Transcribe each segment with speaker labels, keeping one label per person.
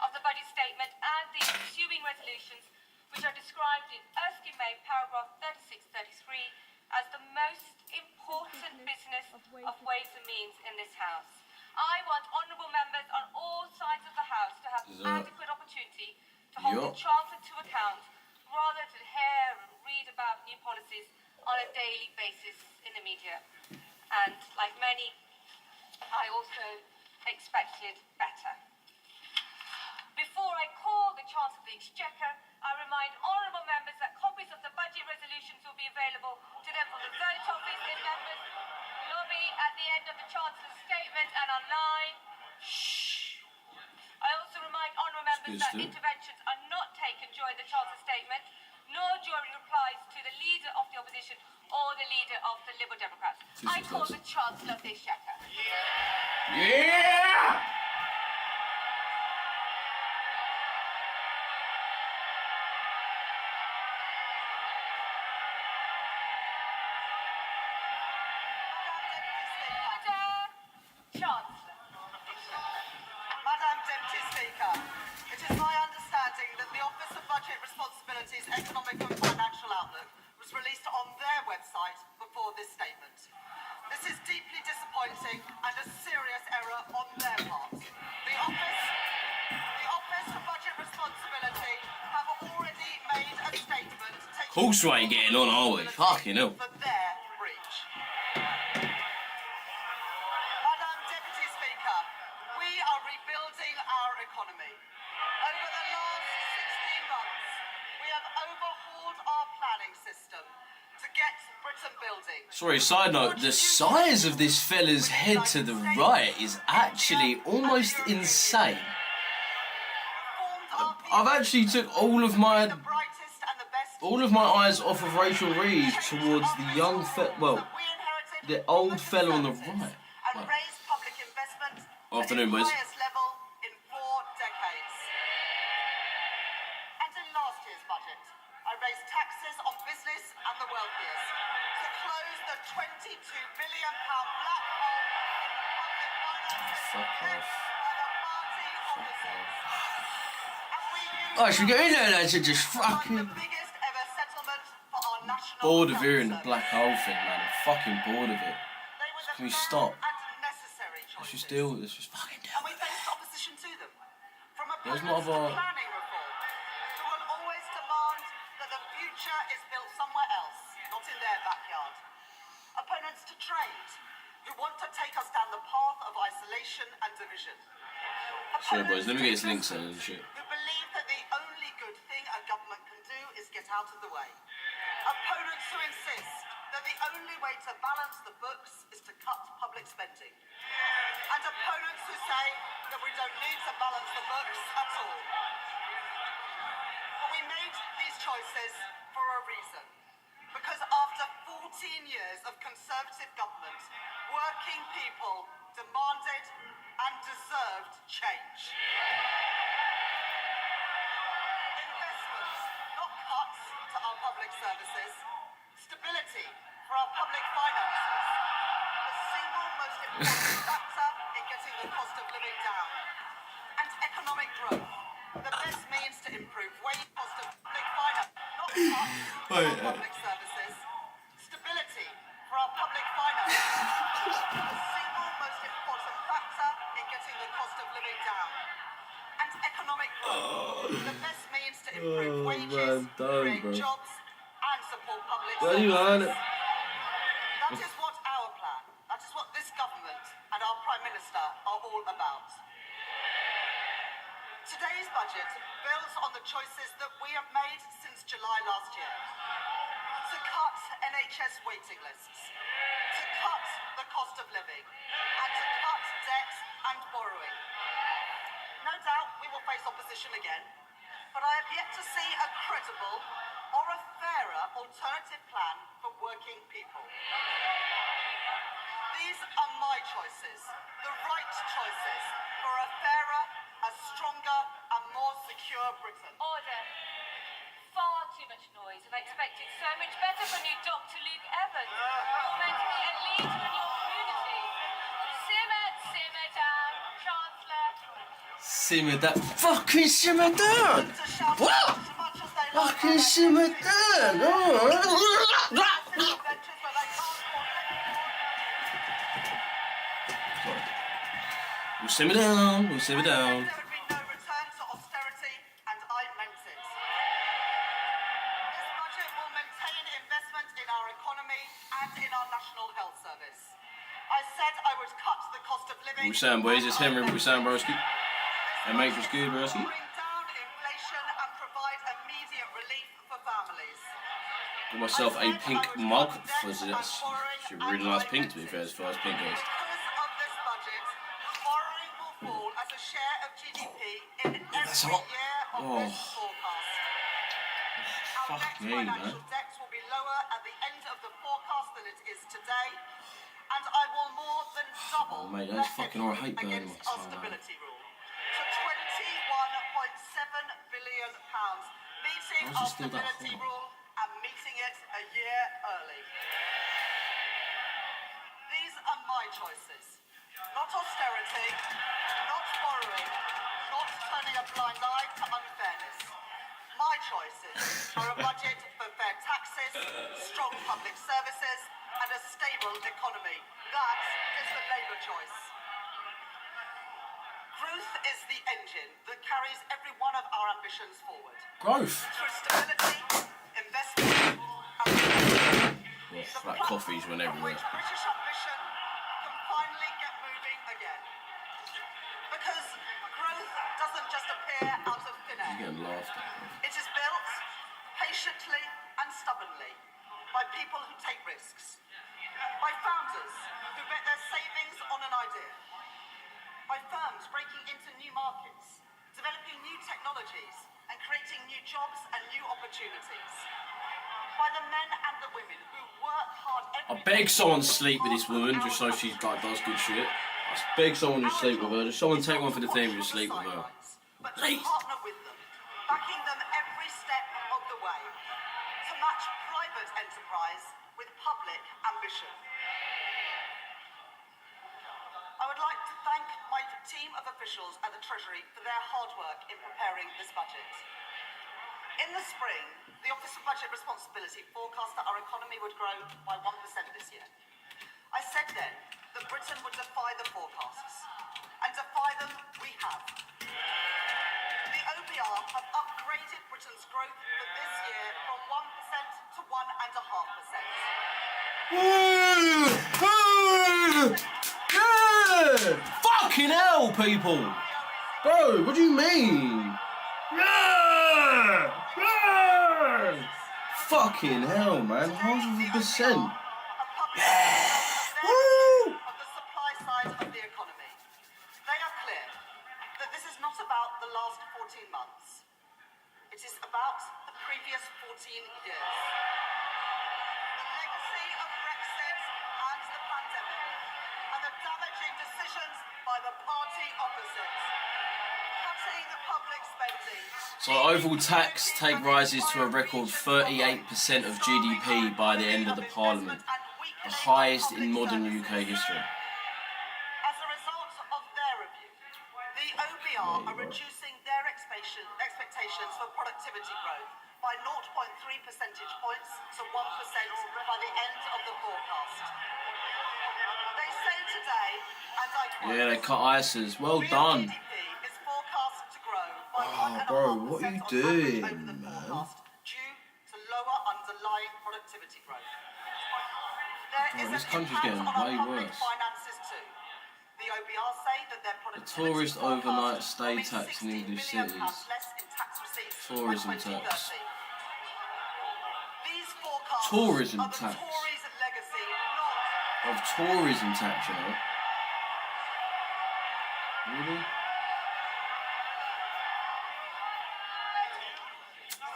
Speaker 1: of the budget statement and the ensuing resolutions, which are described in Erskine May paragraph 3633 as the most important business of Ways and Means in this House. I want honourable members on all sides of the House to have adequate opportunity to hold the Chancellor to account, rather than hear and read about new policies on a daily basis in the media. And like many, I also expected better. Before I call the Chancellor of the Exchequer, I remind honourable members that copies of the budget resolutions will be available to them from the vote office in members' lobby at the end of the Chancellor's statement and online. I also remind honourable members that interventions are not taken during the Chancellor's statement, nor during replies to the Leader of the Opposition or the Leader of the Liberal Democrats. I call the Chancellor of the Exchequer.
Speaker 2: Yeah!
Speaker 3: Madam Deputy Speaker, it is my understanding that the Office of Budget Responsibility's Economic and Financial Outlook was released on their website before this statement. This is deeply disappointing and a serious error on their part. The Office of Budget Responsibility have already made a statement taking...
Speaker 2: Of course we ain't getting on, are we? Fucking hell.
Speaker 3: ...for their breach. We are rebuilding our economy. Over the last 16 months, we have overhauled our planning system to get Britain building.
Speaker 2: Sorry, side note, the size of this fella's head to the right is actually almost insane. I've actually took all of my eyes off of Rachel Reeves towards the young the old fella on the right. Wow. Afternoon, boys.
Speaker 3: Highest level in 4 decades. And in last year's budget, I raised taxes on business and the wealthiest to close the £22 billion black hole in the public finances led by the party opposite. And we used
Speaker 2: Oh, should we go in there and just fucking...
Speaker 3: the biggest ever settlement for our national...
Speaker 2: Bored of hearing the black hole thing, man. I'm fucking bored of it. Can we stop? Let's just deal with this. Just fucking deal
Speaker 3: with it. And we faced opposition to them. From opponents to planning reform, who will always demand that the future is built somewhere else, not in their backyard. Opponents to trade, who want to take us down the path of isolation and division.
Speaker 2: Sorry, boys. Let me get this link set and shit.
Speaker 3: Who believe that the only good thing a government can do is get out of the way. Opponents who insist that the only way to balance the books is to cut public spending. And opponents who say that we don't need to balance the books at all. But we made these choices for a reason. Because after 14 years of Conservative government, working people demanded and deserved change. Investments, not cuts to our public services. Stability for our public finances. The single most important factor in getting the cost of living down. And economic growth. The best means to improve wage cost of public finance, not cuts to our public services. Stability for our public finances. The single most important factor in getting the cost of living down. And economic growth. The best means to improve wages, create jobs, and support public services. That is what our plan, that is what this government and our Prime Minister are all about. Today's budget builds on the choices that we have made since July last year. To cut NHS waiting lists, to cut the cost of living, and to cut debt and borrowing. No doubt we will face opposition again, but I have yet to see a credible or a fairer alternative plan for working people. These are my choices, the right choices for a fairer, a stronger and more secure Britain.
Speaker 1: Order. Far too much noise, and I expected so much better from you, Dr. Luke Evans. You're meant to be a leader in your community. Simmer down, Chancellor.
Speaker 2: Simmer that. Fucking simmer down!
Speaker 3: To shout
Speaker 2: What?
Speaker 3: as much as they like
Speaker 2: Fucking
Speaker 3: about
Speaker 2: simmer
Speaker 3: their
Speaker 2: down! Oh.
Speaker 3: adventures, but they can't
Speaker 2: Sorry. We'll simmer down, we'll simmer
Speaker 3: I said
Speaker 2: down.
Speaker 3: there would be no return to austerity, and I meant it. This budget will maintain investment in our economy and in our National Health Service. I said I would cut the cost of living.
Speaker 2: We sound boys, it's Henry, we sound broski.
Speaker 3: This
Speaker 2: And mate, what's
Speaker 3: budget
Speaker 2: good, broski?
Speaker 3: will bring down inflation and provide immediate relief for families.
Speaker 2: Got myself a pink mug for this. Should really nice pink to be fair, as far as pink goes.
Speaker 3: Because of this budget, borrowing will fall as a share of GDP in
Speaker 2: That's
Speaker 3: every
Speaker 2: hot.
Speaker 3: year of
Speaker 2: Oh.
Speaker 3: this forecast. Our
Speaker 2: Fuck
Speaker 3: net
Speaker 2: me,
Speaker 3: financial
Speaker 2: man.
Speaker 3: debt will be lower at the end of the forecast than it is today, and I will more than double
Speaker 2: Oh, mate,
Speaker 3: the
Speaker 2: that's fucking
Speaker 3: headroom
Speaker 2: alright, burning
Speaker 3: against
Speaker 2: my
Speaker 3: our
Speaker 2: tongue, man.
Speaker 3: stability rule to £21.7 billion, meeting
Speaker 2: How's it
Speaker 3: our
Speaker 2: still that
Speaker 3: stability
Speaker 2: hot?
Speaker 3: rule and meeting it a year early. These are my choices. Not austerity, not borrowing, not turning a blind eye to unfairness. My choices are a budget for fair taxes, strong public services, and a stable economy. That is the Labour choice. Growth is the engine that carries every one of our ambitions forward.
Speaker 2: Growth.
Speaker 3: Through stability, investment, and reform.
Speaker 2: Oh, that coffee's went everywhere.
Speaker 3: British ambition can finally get moving again. Because growth doesn't just appear out of thin
Speaker 2: You're
Speaker 3: air.
Speaker 2: getting laughed at.
Speaker 3: It is built patiently and stubbornly by people who take risks, by founders who bet their savings on an idea, by firms breaking into new markets, developing new technologies and creating new jobs and new opportunities, by the men and the women who work hard
Speaker 2: I
Speaker 3: every
Speaker 2: beg
Speaker 3: day
Speaker 2: someone to
Speaker 3: to
Speaker 2: sleep with this woman just so she like does good shit. I beg someone to sleep with her. Just someone take one for the team and just sleep with her.
Speaker 3: But to
Speaker 2: Please.
Speaker 3: partner with them, backing them every step of the way, to match private enterprise with public ambition. I would like to thank my team of officials at the Treasury for their hard work in preparing this budget. In the spring, the Office of Budget Responsibility forecast that our economy would grow by 1% this year. I said then that Britain would defy the forecasts, and defy them we have. The OBR have upgraded Britain's growth for this year from 1% to 1.5%.
Speaker 2: Fucking hell, people! Bro, what do you mean? Fucking hell, man. 100%. Woo!
Speaker 3: Of the supply side of the economy. They are clear that this is not about the last 14 months. It is about the previous 14 years. The legacy of Brexit and the pandemic, and the damaging decisions by the party opposite. Cutting public spending.
Speaker 2: So overall tax take rises to a record 38% of GDP by the end of the Parliament, the highest in modern UK history.
Speaker 3: As a result of their review, the OBR are reducing their expectations for productivity growth by 0.3 percentage points to 1% by the end of the forecast. They say today, and I quote,
Speaker 2: Yeah, they cut ISAs. Well
Speaker 3: real
Speaker 2: done.
Speaker 3: GDP is forecast to grow by
Speaker 2: Oh,
Speaker 3: 1.5%
Speaker 2: bro, what are you
Speaker 3: on
Speaker 2: doing,
Speaker 3: average over the
Speaker 2: man?
Speaker 3: forecast due to lower underlying productivity growth. There is
Speaker 2: this
Speaker 3: an
Speaker 2: country's
Speaker 3: impact
Speaker 2: getting
Speaker 3: on our
Speaker 2: way
Speaker 3: public
Speaker 2: worse.
Speaker 3: finances too. The OBR say that their productivity
Speaker 2: tourist
Speaker 3: forecast
Speaker 2: overnight
Speaker 3: will
Speaker 2: stay
Speaker 3: be
Speaker 2: tax in
Speaker 3: £60
Speaker 2: English
Speaker 3: billion
Speaker 2: cities.
Speaker 3: less in tax receipts
Speaker 2: Tourism
Speaker 3: by 2030.
Speaker 2: tax.
Speaker 3: These forecasts
Speaker 2: Tourism
Speaker 3: are the
Speaker 2: tax.
Speaker 3: Tories' legacy, not
Speaker 2: Of tourism tax, you know. Really?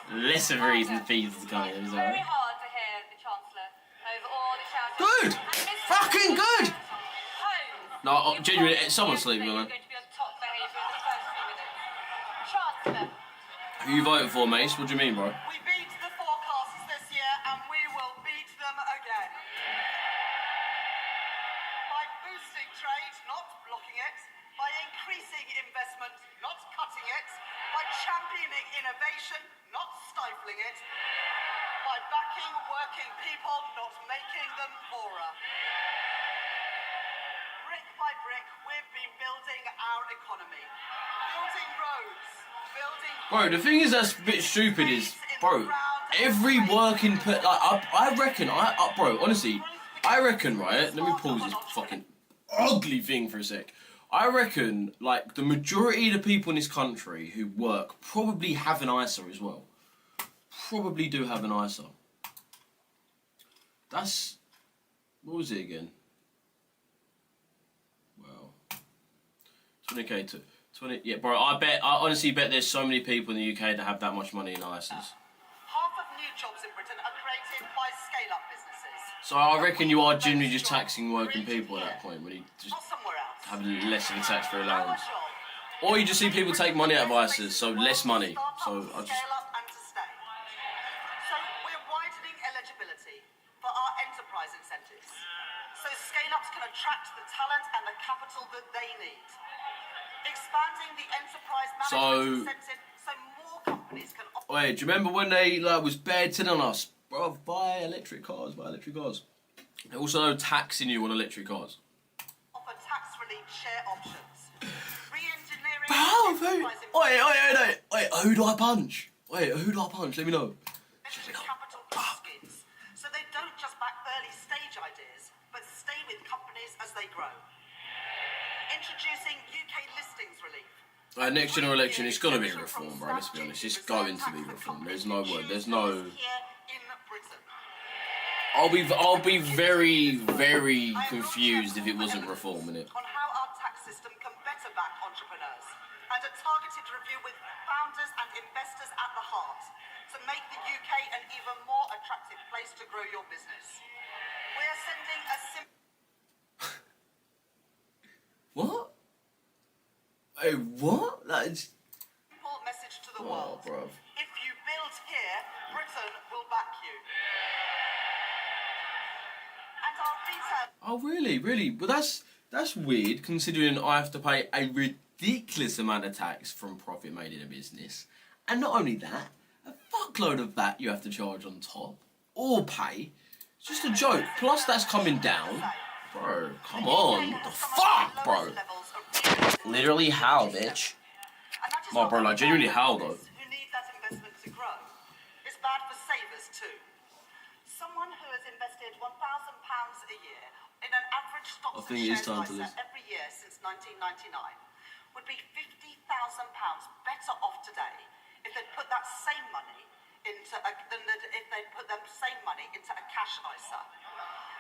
Speaker 2: Less of a reason fees to come in, is
Speaker 1: It's
Speaker 2: that
Speaker 1: very
Speaker 2: right?
Speaker 1: hard to hear the Chancellor over all the shouting.
Speaker 2: Good!
Speaker 1: And Mr.
Speaker 2: Fucking good!
Speaker 1: Holmes,
Speaker 2: No,
Speaker 1: you
Speaker 2: genuinely,
Speaker 1: promised
Speaker 2: someone's
Speaker 1: yesterday
Speaker 2: sleeping,
Speaker 1: you
Speaker 2: man.
Speaker 1: were going to be on top behaviour in the first few minutes. Chancellor,
Speaker 2: Who you voting for, Mace? What do you mean, bro?
Speaker 3: We beat the forecasts this year and we will beat them again. By boosting trade, not blocking it. By increasing investment, not championing innovation, not stifling it, by backing working people, not making them poorer. Brick by brick, we've been building our economy. Building roads, building...
Speaker 2: Bro, the thing is that's a bit stupid is, bro, every working I reckon, bro, honestly, I reckon, right, let me pause this fucking ugly thing for a sec. I reckon, like, the majority of the people in this country who work probably have an ISA as well. Probably do have an ISA. That's... What was it again? Wow. 20k to... 20... Yeah, bro, I honestly bet there's so many people in the UK that have that much money in ISAs.
Speaker 3: Half of new jobs in Britain are created by scale-up businesses.
Speaker 2: So I reckon you are generally just taxing working people at that point, when you just
Speaker 3: Not somewhere else.
Speaker 2: have less of a tax-free allowance. Or you just see people take money out of ISAs, so less money. So I just...
Speaker 3: Scale up and to stay. So we're widening eligibility for our enterprise incentives, so scale-ups can attract the talent and the capital that they need. Expanding the enterprise management incentive so more companies can...
Speaker 2: Wait, do you remember when they was bad telling us, bro, buy electric cars, buy electric cars? They're also taxing you on electric cars.
Speaker 3: Offer tax relief share options. Re-engineering...
Speaker 2: Wait, who do I punch? Wait, who do I punch? Let me know.
Speaker 3: Capital schemes, so they don't just back early stage ideas, but stay with companies as they grow. Introducing UK listings relief.
Speaker 2: Next general election, it's gonna be reform, bro. Let's be honest, it's going to be reform. There's no word. There's no. I'll be very, very confused if it wasn't reform, innit?
Speaker 3: On how our tax system can better back entrepreneurs, and a targeted review with founders and investors at the heart to make the UK an even more attractive place to grow your business. We are sending a
Speaker 2: What? Hey, what? That's...
Speaker 3: simple message to the world.
Speaker 2: Bro.
Speaker 3: If you build here, Britain will back you. And our retail...
Speaker 2: Oh, really? But that's weird, considering I have to pay a ridiculous amount of tax from profit made in a business. And not only that, a fuckload of that you have to charge on top. Or pay. It's just a joke. Plus that's coming down. Bro, come on. What the fuck, bro? Literally how, bitch? Well, bro, like, genuinely how, though?
Speaker 3: Who need that investment to grow. It's bad for savers, too. Someone who has invested £1,000 a year in an average stocks and shares ISA every year since 1999 would be £50,000 better off today if they'd put that same money into a cash ISA.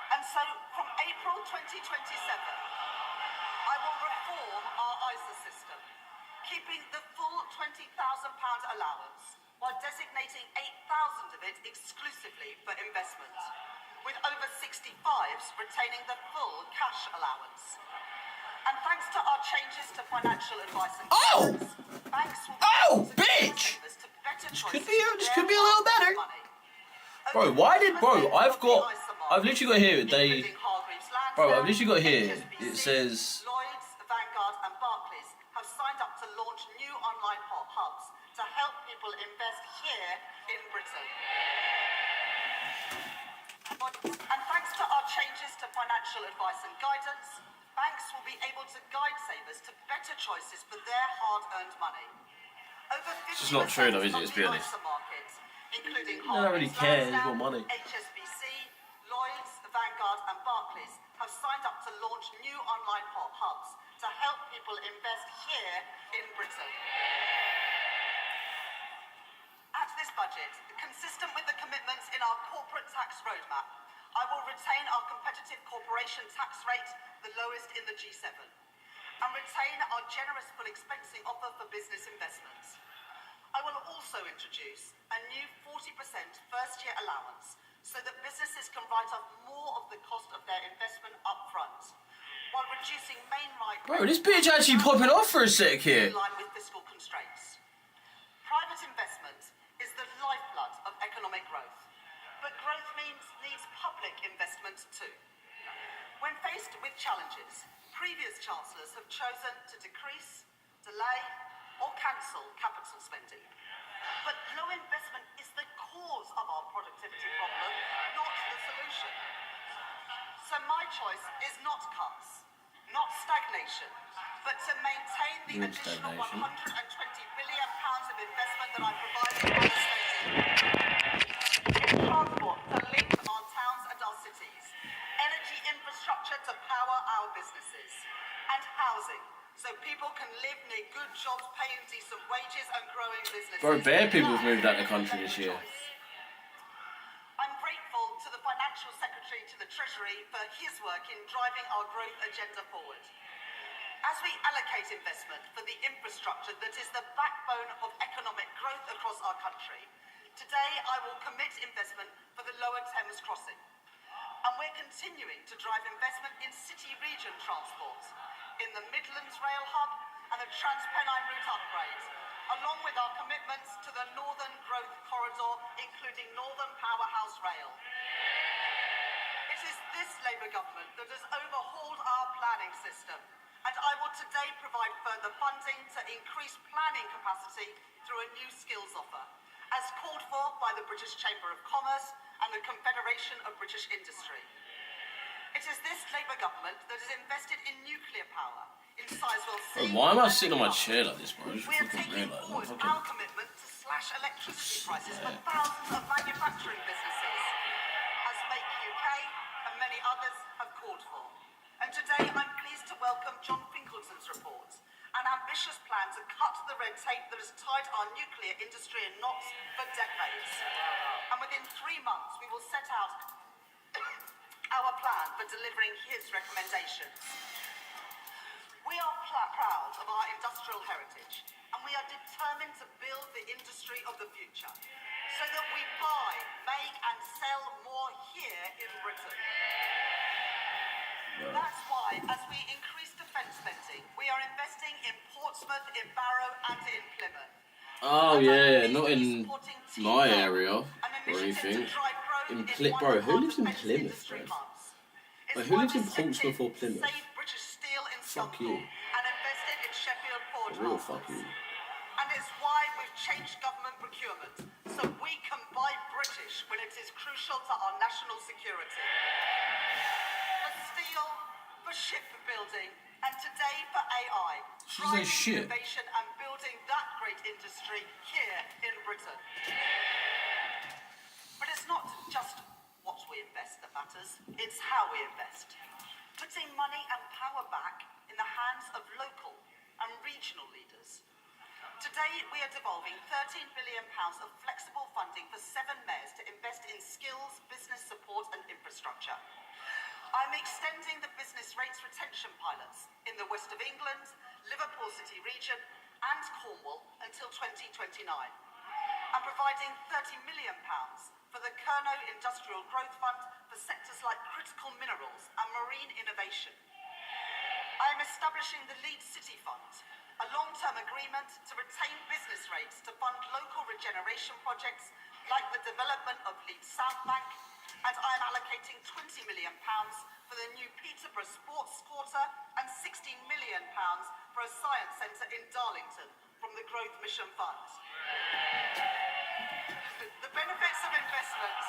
Speaker 3: And so, from April 2027, I will reform our ISA system, keeping the full £20,000 allowance, while designating 8,000 of it exclusively for investment, with over 65s retaining the full cash allowance. And thanks to our changes to financial advice and guidance, banks will be able to better choices.
Speaker 2: This could be a little better. Bro, I've literally got here, I've literally got here, it says...
Speaker 3: Lloyds, Vanguard and Barclays have signed up to launch new online hubs to help people invest here in Britain. And thanks to our changes to financial advice and guidance, banks will be able to guide savers to better choices for their hard-earned money. Over 50%
Speaker 2: It's just not true though, is it? Let's be honest.
Speaker 3: market, including
Speaker 2: I don't really care, he's got money.
Speaker 3: HSBC, Lloyds, Vanguard and Barclays have signed up to launch new online hubs to help people invest here in Britain. At this budget, consistent with the commitments in our corporate tax roadmap, I will retain our competitive corporation tax rate, the lowest in the G7, and retain our generous full expensing offer for business investments. I will also introduce a new 40% first-year allowance so that businesses can write off more of the cost of their investment up front, while reducing main right...
Speaker 2: Bro, this bitch actually popping off for a sec here.
Speaker 3: ...in line with fiscal constraints. Private investment is the lifeblood of economic growth, but growth needs public investment too. When faced with challenges, previous chancellors have chosen to decrease, delay, or cancel capital spending. But low investment is the cause of our productivity problem, not the solution. So my choice is not cuts, not stagnation, but to maintain the additional £120 billion of investment that I'm providing by the state in transport to link our towns and our cities, energy infrastructure to power our businesses, and housing, so people can live near good jobs, paying decent wages and growing businesses.
Speaker 2: Bro, bare people have moved out of the country this year.
Speaker 3: I'm grateful to the Financial Secretary to the Treasury for his work in driving our growth agenda forward. As we allocate investment for the infrastructure that is the backbone of economic growth across our country, today I will commit investment for the Lower Thames Crossing. And we're continuing to drive investment in city-region transport, in the Midlands Rail Hub and the Transpennine Route upgrade, along with our commitments to the Northern Growth Corridor, including Northern Powerhouse Rail. It is this Labour government that has overhauled our planning system, and I will today provide further funding to increase planning capacity through a new skills offer, as called for by the British Chamber of Commerce and the Confederation of British Industry. It is this Labour government that has invested in nuclear power, in Sizewell C.
Speaker 2: Bro, why am I sitting on my chair like this, bro? I just
Speaker 3: We are
Speaker 2: fucking
Speaker 3: taking
Speaker 2: realise.
Speaker 3: forward our commitment to slash electricity prices for thousands of manufacturing businesses, as Make UK and many others have called for. And today I'm pleased to welcome John Finkelton's report, an ambitious plan to cut the red tape that has tied our nuclear industry in knots for decades. And within 3 months we will set out our plan for delivering his recommendations. We are proud of our industrial heritage, and we are determined to build the industry of the future, so that we buy, make and sell more here in Britain. That's why, as we increase defence spending, we are investing in Portsmouth, in Barrow and in Plymouth.
Speaker 2: Oh yeah, not in my area or anything. In bro, who lives in Plymouth, bro? Wait, who lives in Portsmouth or Plymouth? Fuck you.
Speaker 3: And invested in Sheffield Port.
Speaker 2: For real, fuck you.
Speaker 3: And it's why we've changed government procurement, so we can buy British when it is crucial to our national security. For steel, for shipbuilding, and today for AI.
Speaker 2: She says shit.
Speaker 3: Innovation and building that great industry here in Britain. But it's not just what we invest that matters, it's how we invest. Putting money and power back in the hands of local and regional leaders. Today, we are devolving £13 billion of flexible funding for 7 mayors to invest in skills, business support and infrastructure. I'm extending the business rates retention pilots in the West of England, Liverpool City region and Cornwall until 2029. I'm providing £30 million for the Kerno Industrial Growth Fund for sectors like critical minerals and marine innovation. I am establishing the Leeds City Fund, a long-term agreement to retain business rates to fund local regeneration projects like the development of Leeds South Bank, and I am allocating £20 million for the new Peterborough Sports Quarter and £16 million for a science centre in Darlington from the Growth Mission Fund. The benefits of investment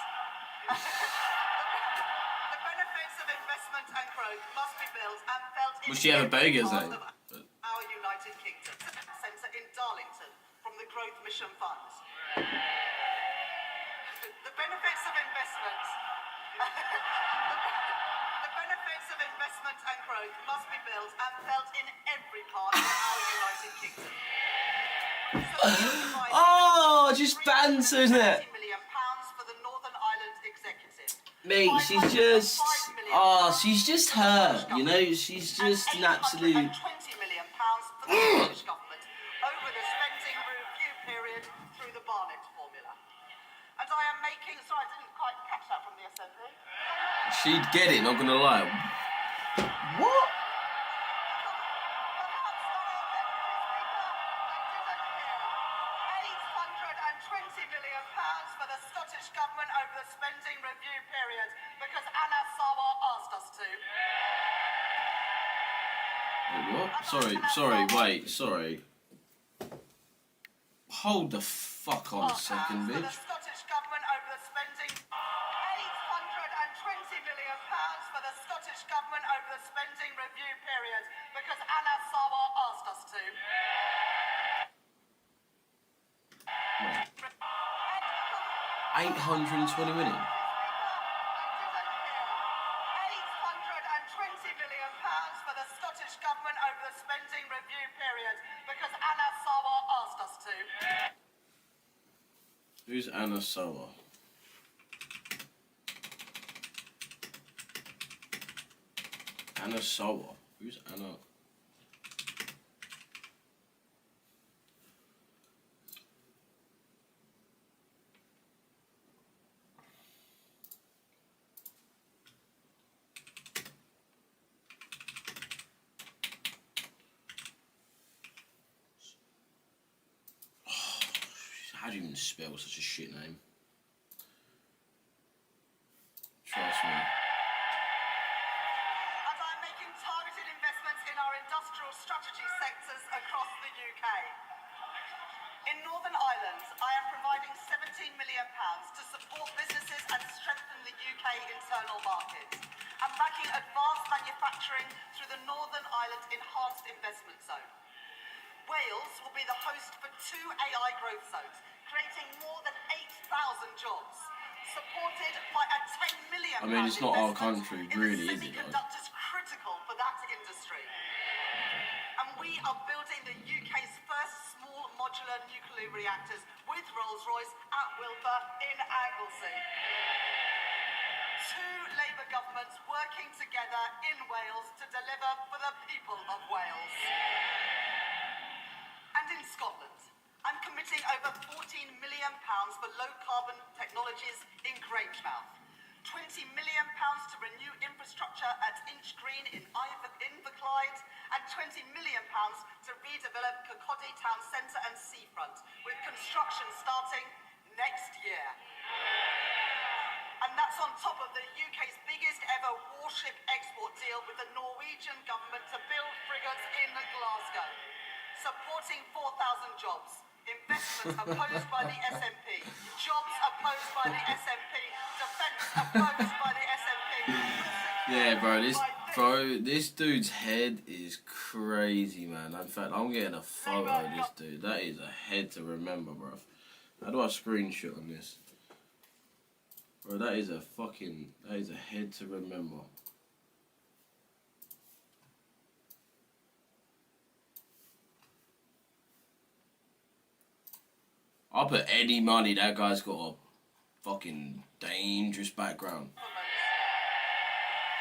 Speaker 3: the benefits of investment and growth must be built and felt in
Speaker 2: Will she have a burger,
Speaker 3: part
Speaker 2: though?
Speaker 3: of our United Kingdom Centre in Darlington from the Growth Mission Fund. The benefits of investment the benefits of investment and growth must be built and felt in every part of our United Kingdom.
Speaker 2: Oh, just banter, isn't it?
Speaker 3: £30 million for the Northern Ireland Executive.
Speaker 2: Mate, she's just her, you know, she's just an absolute...
Speaker 3: £820 million for the British government over the spending review period through the Barnett formula. And I am making... Sorry, I didn't quite catch that from the SNP.
Speaker 2: She'd get it, not gonna lie. What?
Speaker 3: £820 million for the Scottish Government over the spending review period because Anna Sarwar asked us to.
Speaker 2: What? Sorry, wait, sorry. Hold the fuck on a second,
Speaker 3: For the
Speaker 2: bitch.
Speaker 3: Scottish Government over the spending £820 million for the Scottish Government over the spending review period because Anna Sawa asked us to.
Speaker 2: Right. 820 million.
Speaker 3: £820 million for the Scottish Government over the spending review period because Anna Sawa asked us to.
Speaker 2: Who's Anna Sawa? Anna Sawa? Who's Anna? How do you even spell such a shit name? Trust me.
Speaker 3: And I'm making targeted investments in our industrial strategy sectors across the UK. In Northern Ireland, I am providing £17 million to support businesses and strengthen the UK internal market. I'm backing advanced manufacturing through the Northern Ireland Enhanced Investment Zone. Wales will be the host for 2 AI growth zones, creating more than 8,000 jobs, supported by a £10 million
Speaker 2: I mean, it's not our
Speaker 3: investment
Speaker 2: country,
Speaker 3: in
Speaker 2: really,
Speaker 3: the
Speaker 2: is it, though?
Speaker 3: semiconductors critical for that industry. And we are building the UK's first small modular nuclear reactors with Rolls-Royce at Wilfer in Anglesey. 2 Labour governments working together in Wales to deliver for the people of Wales. And in Scotland, I'm committing over £14 million for low-carbon technologies in Grangemouth, £20 million to renew infrastructure at Inch Green in Inverclyde, and £20 million to redevelop Kirkcaldy Town Centre and Seafront, with construction starting next year. And that's on top of the UK's biggest ever warship export deal with the Norwegian government to build frigates in Glasgow, supporting 4,000 jobs. Investment opposed by the SNP. Jobs opposed by the SNP. Defence opposed by the SNP.
Speaker 2: Yeah, this dude's head is crazy, man. In fact, I'm getting a photo of this dude. That is a head to remember, bro. How do I screenshot on this? Bro, that is a head to remember. I'll put any money that guy's got a fucking dangerous background.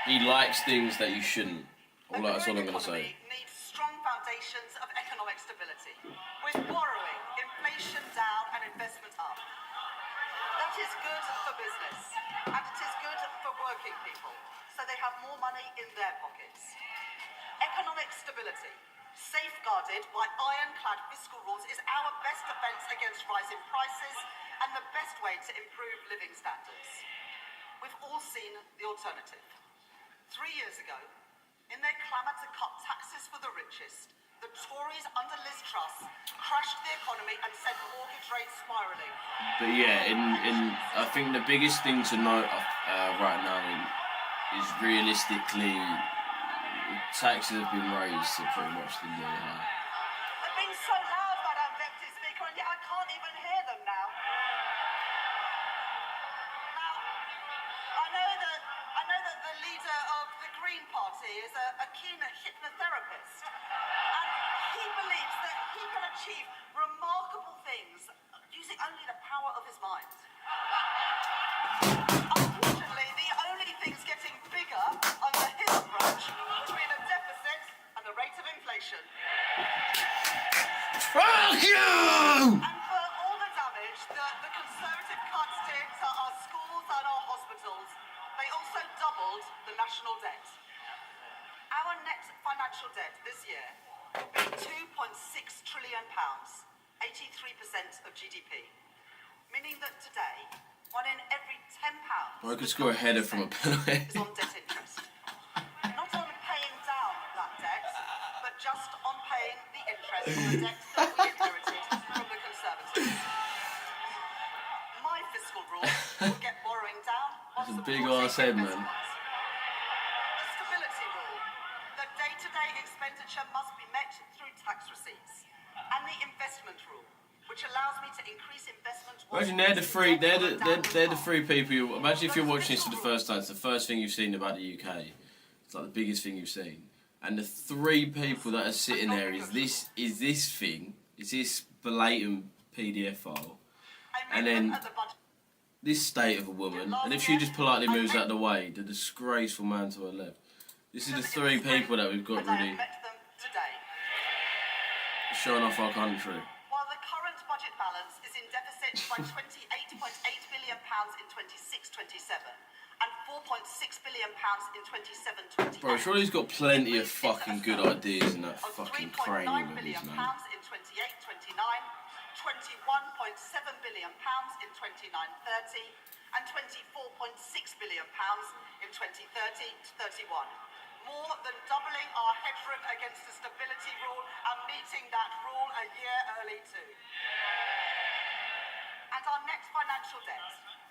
Speaker 2: He likes things that you shouldn't. That's all I'm gonna say.
Speaker 3: Needs strong foundations of economic stability, with borrowing, inflation down, and investment up. That is good for business, and it is good for working people, so they have more money in their pockets. Economic stability, safeguarded by ironclad fiscal rules, is our best defence against rising prices and the best way to improve living standards. We've all seen the alternative. 3 years ago, in their clamour to cut taxes for the richest, the Tories under Liz Truss crashed the economy and sent mortgage rates spiralling.
Speaker 2: But yeah, I think the biggest thing to note right now is realistically, taxes have been raised to pretty much the new high.
Speaker 3: They've been so loud, Madam Deputy Speaker, and yet I can't even hear them now. Now, I know that the leader of the Green Party is a keen hypnotherapist, and he believes that he can achieve remarkable things using only the power of his mind. Unfortunately, the only things getting bigger under his approach would be the deficit and the rate of inflation.
Speaker 2: Fuck you!
Speaker 3: And for all the damage that the Conservative cuts did to our schools and our hospitals, they also doubled the national debt. Our net financial debt this year will be £2.6 trillion, 83% of GDP, meaning that today, one in every £10
Speaker 2: I could score a header from a penalty.
Speaker 3: is on debt interest. Not on paying down that debt, but just on paying the interest on the debt that we inherited from the Conservatives. will get borrowing down while
Speaker 2: That's a big
Speaker 3: supporting
Speaker 2: ass head, man.
Speaker 3: investments. The stability rule. The day-to-day expenditure must be met through tax receipts. And the investment rule, which allows me to increase investment.
Speaker 2: Imagine they're the three people. Imagine if you're watching this for the first time. It's the first thing you've seen about the UK. It's like the biggest thing you've seen. And the three people that are sitting there is this thing. Is this blatant PDF file. And then this state of a woman. And if she just politely moves out of the way, the disgraceful man to her left. This is the three people that we've got really showing off our country.
Speaker 3: While the current budget balance is in deficit by £28.8 billion in 26-27 and £4.6 billion in 27-28.
Speaker 2: Bro, surely he's got plenty of fucking good ideas in that fucking cranium of his, man.
Speaker 3: In 28-29, £21.7 billion in 29-30 and £24.6 billion in 2030-31. More than doubling our headroom against the stability rule and meeting that rule a year early too. And our net financial debt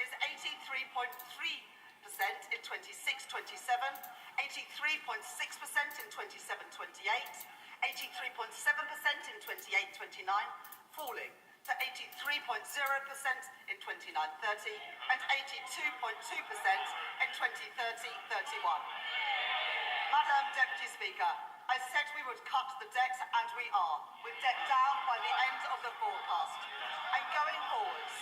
Speaker 3: is 83.3% in 26-27, 83.6% in 27-28, 83.7% in 28-29, falling to 83.0% in 29-30 and 82.2% in 2030-31. Madam Deputy Speaker, I said we would cut the debt, and we are, with debt down by the end of the forecast. And going forwards,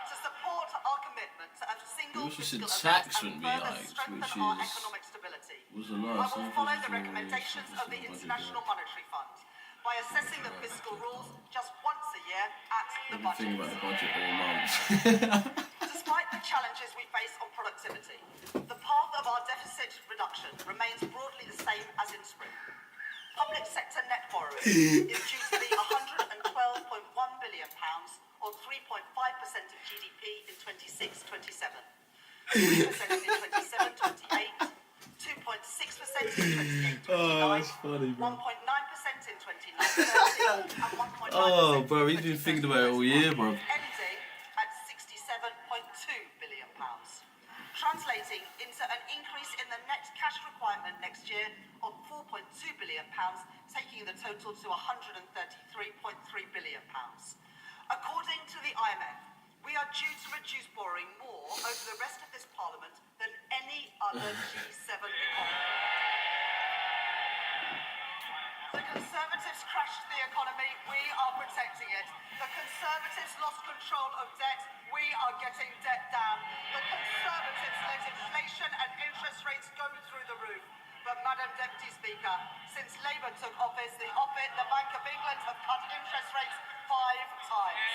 Speaker 3: to support our commitment to a single fiscal
Speaker 2: tax
Speaker 3: and
Speaker 2: wouldn't be
Speaker 3: further
Speaker 2: hiked,
Speaker 3: strengthen
Speaker 2: which
Speaker 3: our
Speaker 2: is-
Speaker 3: economic stability,
Speaker 2: was a
Speaker 3: I
Speaker 2: nice
Speaker 3: will follow the recommendations of the International Monetary Fund by assessing the fiscal rules just once a year at the
Speaker 2: I've been thinking
Speaker 3: budget.
Speaker 2: about the budget all month.
Speaker 3: Despite the challenges we face on productivity, the path of our deficit reduction remains broadly the same as in spring. Public sector net borrowing is due to be £112.1 billion, or 3.5% of GDP in 26-27, 3% in 27-28, 2.6% in 28-29,
Speaker 2: funny,
Speaker 3: 1.9% in 29-30, and 1.9%
Speaker 2: Oh, bro, he's
Speaker 3: in
Speaker 2: been thinking about it all year, bro.
Speaker 3: ending at £67.2 billion, translating into an increase in the net cash requirement next year of £4.2 billion, taking the total to £133.3 billion. According to the IMF, we are due to reduce borrowing more over the rest of this Parliament than any other G7 economy. The Conservatives crashed the economy, we are protecting it. The Conservatives lost control of debt, we are getting debt down. The Conservatives let inflation and interest rates go through the roof. But Madam Deputy Speaker, since Labour took office, the Bank of England have cut interest rates 5 times.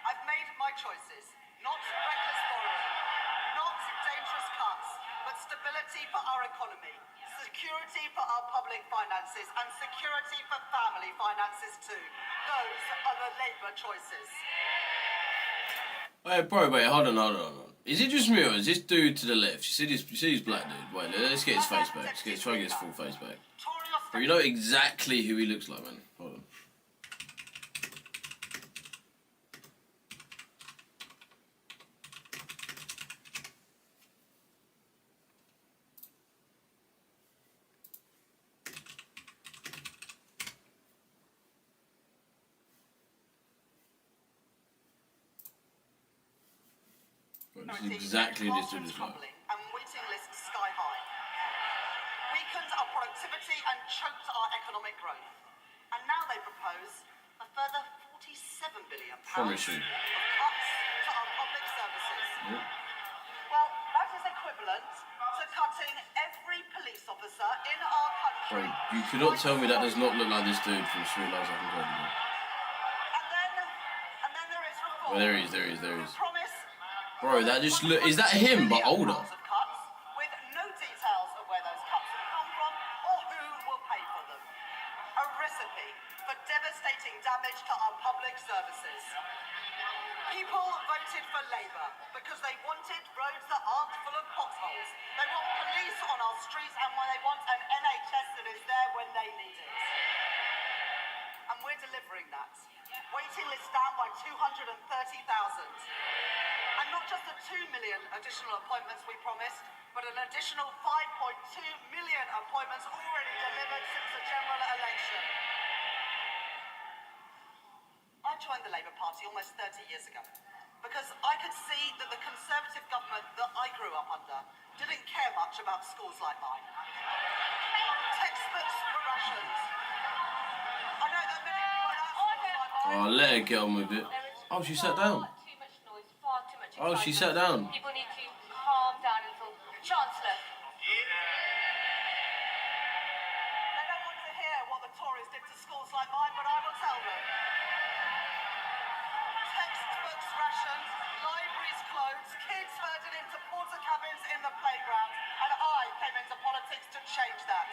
Speaker 3: I've made my choices. Not reckless borrowing, not dangerous cuts, but stability for our economy, security for our public finances, and security for family finances too. Those are the Labour choices.
Speaker 2: Wait, bro, hold on. Is it just me or is this dude to the left? You see this black dude? Wait, let's get his face back. Try and get his full face back. Bro, you know exactly who he looks like, man. Hold on. This is exactly this dude is like.
Speaker 3: And waiting lists sky high. Weakened our productivity and choked our economic growth. And now they propose a further £47 billion
Speaker 2: Promise you.
Speaker 3: of cuts to our public services.
Speaker 2: Yep.
Speaker 3: Well, that is equivalent to cutting every police officer in our
Speaker 2: Bro,
Speaker 3: country.
Speaker 2: you cannot tell me that does not look like this dude from Sri Lanka.
Speaker 3: And then there is reform.
Speaker 2: Oh, there he is.
Speaker 3: Promise.
Speaker 2: Bro, that just look. Is that him but older?
Speaker 3: Of cuts, with no details of where those cuts have come from or who will pay for them. A recipe for devastating damage to our public services. People voted for Labour because they wanted roads that aren't full of potholes. They want police on our streets and when they want an NHS that is there when they need it. And we're delivering that. Waiting lists down by 230,000. not just the 2 million additional appointments we promised, but an additional 5.2 million appointments already delivered since the general election. I joined the Labour Party almost 30 years ago because I could see that the Conservative government that I grew up under didn't care much about schools like mine. Textbooks were rations. I know that many people at schools like mine...
Speaker 2: Oh, let her get on with it. Oh, she sat down.
Speaker 1: Far too much noise, far too much
Speaker 2: Oh, she sat
Speaker 1: excitement.
Speaker 2: down.
Speaker 1: People need to calm down a little. Chancellor.
Speaker 3: They don't want to hear what the Tories did to schools like mine, but I will tell them. Textbooks rationed, libraries closed, kids herded into porter cabins in the playground, and I came into politics to change that.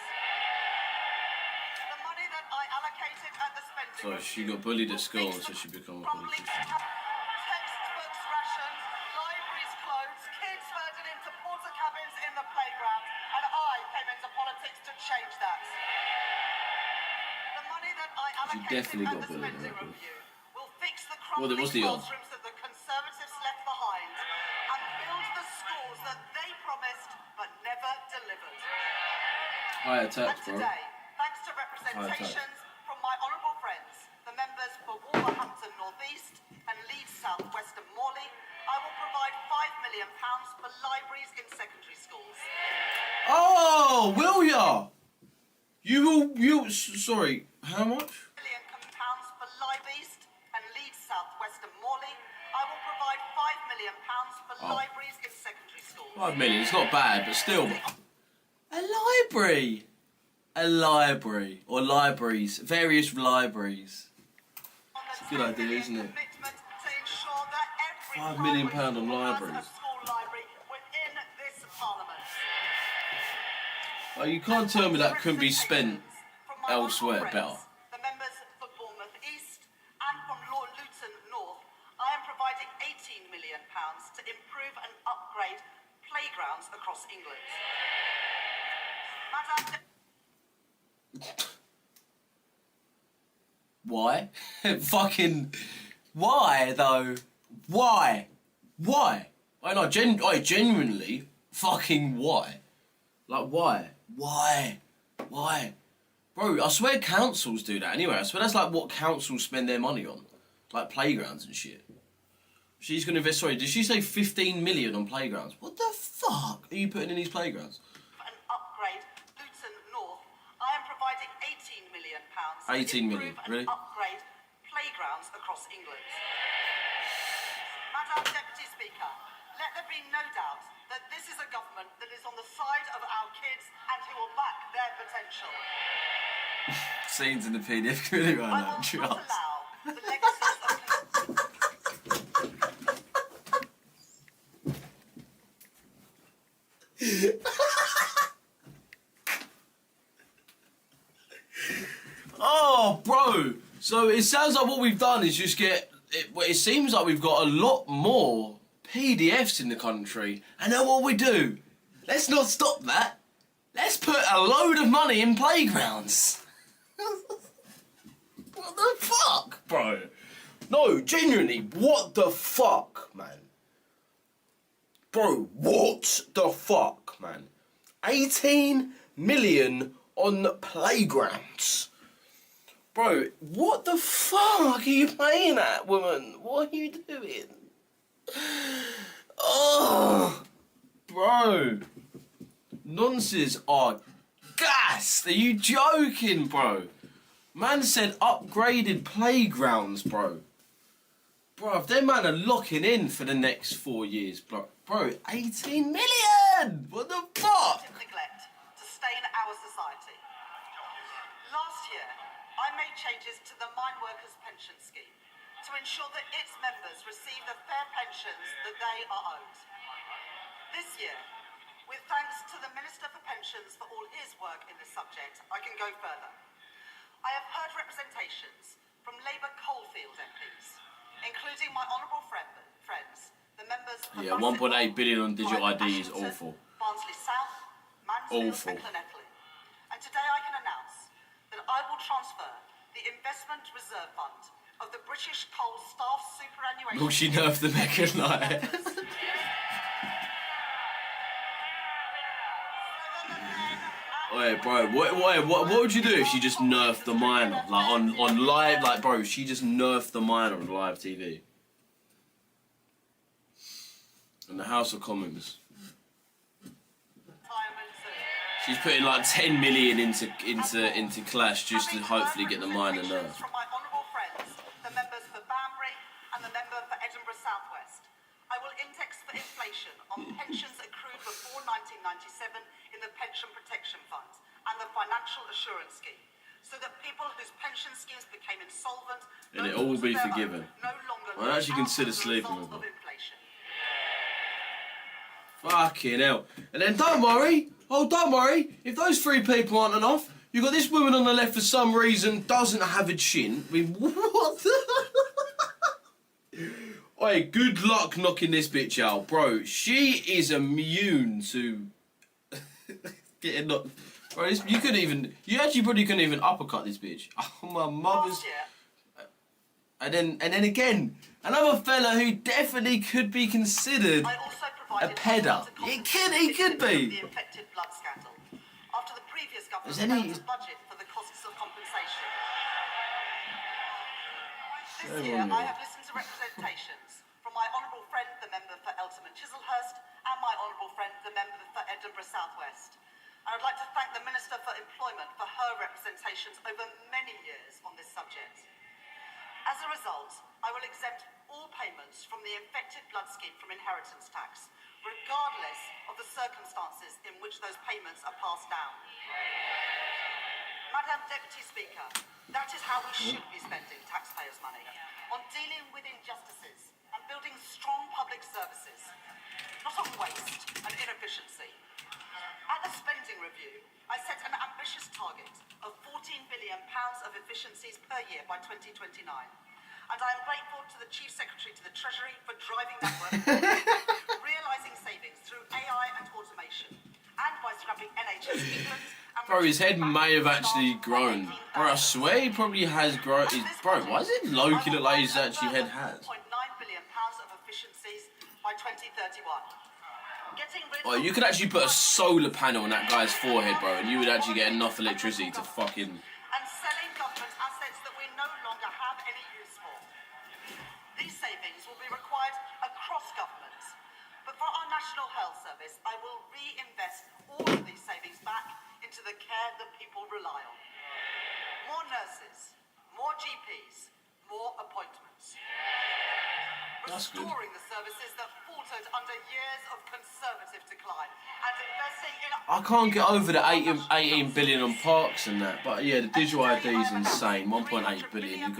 Speaker 3: The money that I allocated at the spending
Speaker 2: So she got bullied at school, so she became a politician.
Speaker 3: Textbooks rationed, libraries closed, kids herded into porter cabins in the playground, and I came into politics to change that. The money that I allocated
Speaker 2: definitely
Speaker 3: at
Speaker 2: got
Speaker 3: the
Speaker 2: bullied,
Speaker 3: spending
Speaker 2: right?
Speaker 3: review will fix the
Speaker 2: Well, there
Speaker 3: crumbling
Speaker 2: was the odds.
Speaker 3: classrooms that the Conservatives left behind and build the schools that they promised but never delivered.
Speaker 2: Higher
Speaker 3: And
Speaker 2: tax, bro.
Speaker 3: today, thanks to representations from my honourable friends, the members for Wolverhampton North East and Leeds South West and Morley, I will provide £5 million for libraries in secondary schools.
Speaker 2: Oh, will ya? Sorry, how much?
Speaker 3: £1 million for libraries and Leeds South West and Morley. I will provide £5 million for libraries in secondary schools.
Speaker 2: 5 million, it's not bad, but still. A library! A library. Or libraries. Various libraries.
Speaker 3: It's
Speaker 2: a good idea, isn't it? £5 million on libraries. Oh, you can't tell me that couldn't be spent elsewhere better.
Speaker 3: The members for Bournemouth East and from Luton North, I am providing £18 million to improve and upgrade playgrounds across England. Madam...
Speaker 2: Why? Fucking... Why, though? Why? Why? I genuinely... Fucking why? Like, why? Why? Why? Bro, I swear councils do that anyway. I swear that's like what councils spend their money on. Like playgrounds and shit. She's going to invest... Sorry, did she say 15 million on playgrounds? What the fuck are you putting in these playgrounds?
Speaker 3: ...and upgrade Luton North, I am providing £18 million
Speaker 2: 18 million, really?
Speaker 3: and upgrade playgrounds across England. Madam Deputy Speaker, let there be no doubt that this is a government that is on the side of our kids and who will back their potential.
Speaker 2: Scenes in the PDF community right
Speaker 3: I
Speaker 2: now.
Speaker 3: will
Speaker 2: Trust.
Speaker 3: not allow the legacies of...
Speaker 2: Oh, bro. So it sounds like what we've done is just get... It seems like we've got a lot more PDFs in the country. And then what we do? Let's not stop that. Let's put a load of money in playgrounds. What the fuck, bro? No, genuinely, what the fuck, man? Bro, what the fuck, man? 18 million on playgrounds. Bro, what the fuck are you playing at, woman? What are you doing? Oh, bro. Nonsense are gassed. Are you joking, bro? Man said upgraded playgrounds, bro. Bro, if them man are locking in for the next 4 years, bro, 18 million! What the fuck?
Speaker 3: ...neglect to stain our society. Last year, I made changes to the Mine Workers Pension Scheme to ensure that its members receive the fair pensions that they are owed. This year, with thanks to the Minister for Pensions for all his work in this subject, I can go further. I have heard representations from Labour coalfield MPs, including my honourable friends, the members of...
Speaker 2: Yeah, 1.8 billion on digital ID is awful.
Speaker 3: Barnsley South, Mansfield
Speaker 2: Awful.
Speaker 3: and Llanelli. And today I can announce that I will transfer the Investment Reserve Fund of the British Coal Staff Superannuation...
Speaker 2: Will she nerf the mechanite? Wait, bro, what would you do if she just nerfed the minor? Like, on live, like, bro, she just nerfed the minor on live TV. In the House of Commons. She's putting like 10 million into Clash just to hopefully get the minor nerfed.
Speaker 3: From my honourable friends, the members for Banbury and the member for Edinburgh South West, I will index for inflation on pensions accrued before 1997 in the Pension Protection Fund and the Financial Assurance Scheme, so that people whose pension schemes became insolvent
Speaker 2: And it all will be forgiven.
Speaker 3: no longer
Speaker 2: I'd actually consider
Speaker 3: as a
Speaker 2: sleeping
Speaker 3: result
Speaker 2: with
Speaker 3: of
Speaker 2: her.
Speaker 3: inflation.
Speaker 2: Fucking hell. And then don't worry, if those three people aren't enough, you've got this woman on the left for some reason doesn't have a chin. I mean, what the... Oi, good luck knocking this bitch out, bro. She is immune to getting knocked. Bro, you actually probably couldn't even uppercut this bitch. Oh, my mother's...
Speaker 3: Last year,
Speaker 2: And then again, another fella who definitely could be considered
Speaker 3: I also
Speaker 2: a
Speaker 3: provided
Speaker 2: pedder. He could be.
Speaker 3: the infected blood scandal after the previous government
Speaker 2: Is any-
Speaker 3: failed to budget for the costs of compensation. This
Speaker 2: Hang
Speaker 3: year,
Speaker 2: on a
Speaker 3: I
Speaker 2: minute.
Speaker 3: have listened to representations from my honourable friend, the member for Eltham and Chislehurst, and my honourable friend, the member for Edinburgh South West. I would like to thank the Minister for Employment for her representations over many years on this subject. As a result, I will exempt all payments from the infected blood scheme from inheritance tax, regardless of the circumstances in which those payments are passed down. Madam Deputy Speaker, that is how we should be spending taxpayers' money, on dealing with injustices and building strong public services, not on waste and inefficiency. At the spending review, I set an ambitious target of £14 billion of efficiencies per year by 2029. And I am grateful to the Chief Secretary to the Treasury for driving that work, realising savings through AI and automation, and by scrapping NHS England and...
Speaker 2: Bro, his head may have actually grown. Bro, I swear he probably has grown. Bro, why does it low-key look like his actually head has?
Speaker 3: £1.9 billion of efficiencies by 2031. Getting rid
Speaker 2: Oh,
Speaker 3: of...
Speaker 2: you could actually put a solar panel on that guy's forehead, bro, and you would actually get enough electricity to fucking...
Speaker 3: And selling government assets that we no longer have any use for. These savings will be required across governments. But for our National Health Service, I will reinvest all of these savings back into the care that people rely on. More nurses, more GPs, more appointments.
Speaker 2: That's good.
Speaker 3: Restoring the services that faltered under years of conservative decline and investing in...
Speaker 2: I can't get over the 18 billion on parks and that, but yeah, the digital ID is insane. 1.8 billion.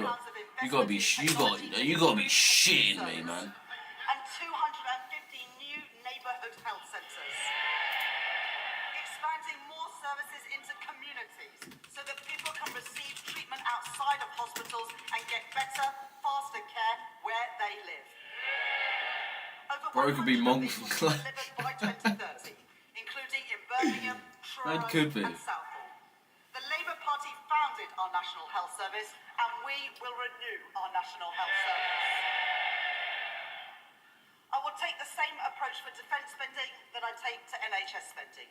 Speaker 2: You gotta be shitting me, man.
Speaker 3: And 250 new neighbourhood health centres. Expanding more services into communities so that people can receive treatment outside of hospitals and get better, faster care where they live.
Speaker 2: Bro, it could be
Speaker 3: Over 100
Speaker 2: monks
Speaker 3: of
Speaker 2: and
Speaker 3: these will be delivered by 2030, including in Birmingham, Truro
Speaker 2: That could be.
Speaker 3: and Southall. The Labour Party founded our National Health Service and we will renew our National Health Service. I will take the same approach for defence spending that I take to NHS spending,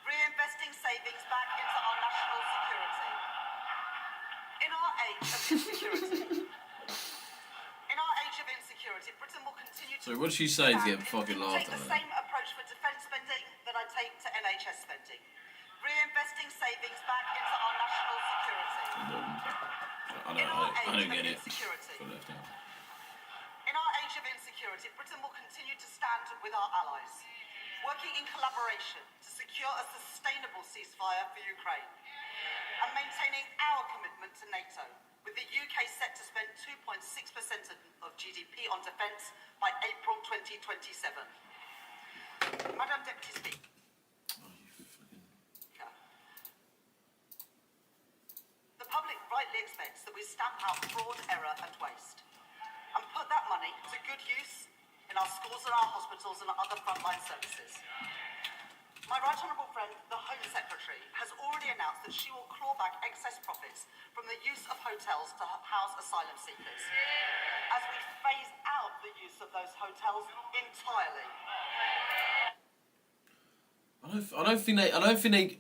Speaker 3: reinvesting savings back into our national security. In our age of insecurity, Britain will continue to...
Speaker 2: So what did she say to get fucking laughed
Speaker 3: Take the
Speaker 2: at?
Speaker 3: same approach for defence spending that I take to NHS spending, reinvesting savings back into our national security.
Speaker 2: I don't get it.
Speaker 3: Insecurity.
Speaker 2: Got left out.
Speaker 3: In our age of insecurity, Britain will continue to stand with our allies, working in collaboration to secure a sustainable ceasefire for Ukraine, and maintaining our commitment to NATO, with the UK set to spend 2.6% of GDP on defence by April 2027. Madam Deputy Speaker. The public rightly expects that we stamp out fraud, error and waste, and put that money to good use in our schools and our hospitals and our other frontline services. My right honourable friend, the Home Secretary, has already announced that she will claw back excess profits from the use of hotels to house asylum seekers, as we phase out the use of those hotels entirely.
Speaker 2: I don't think they.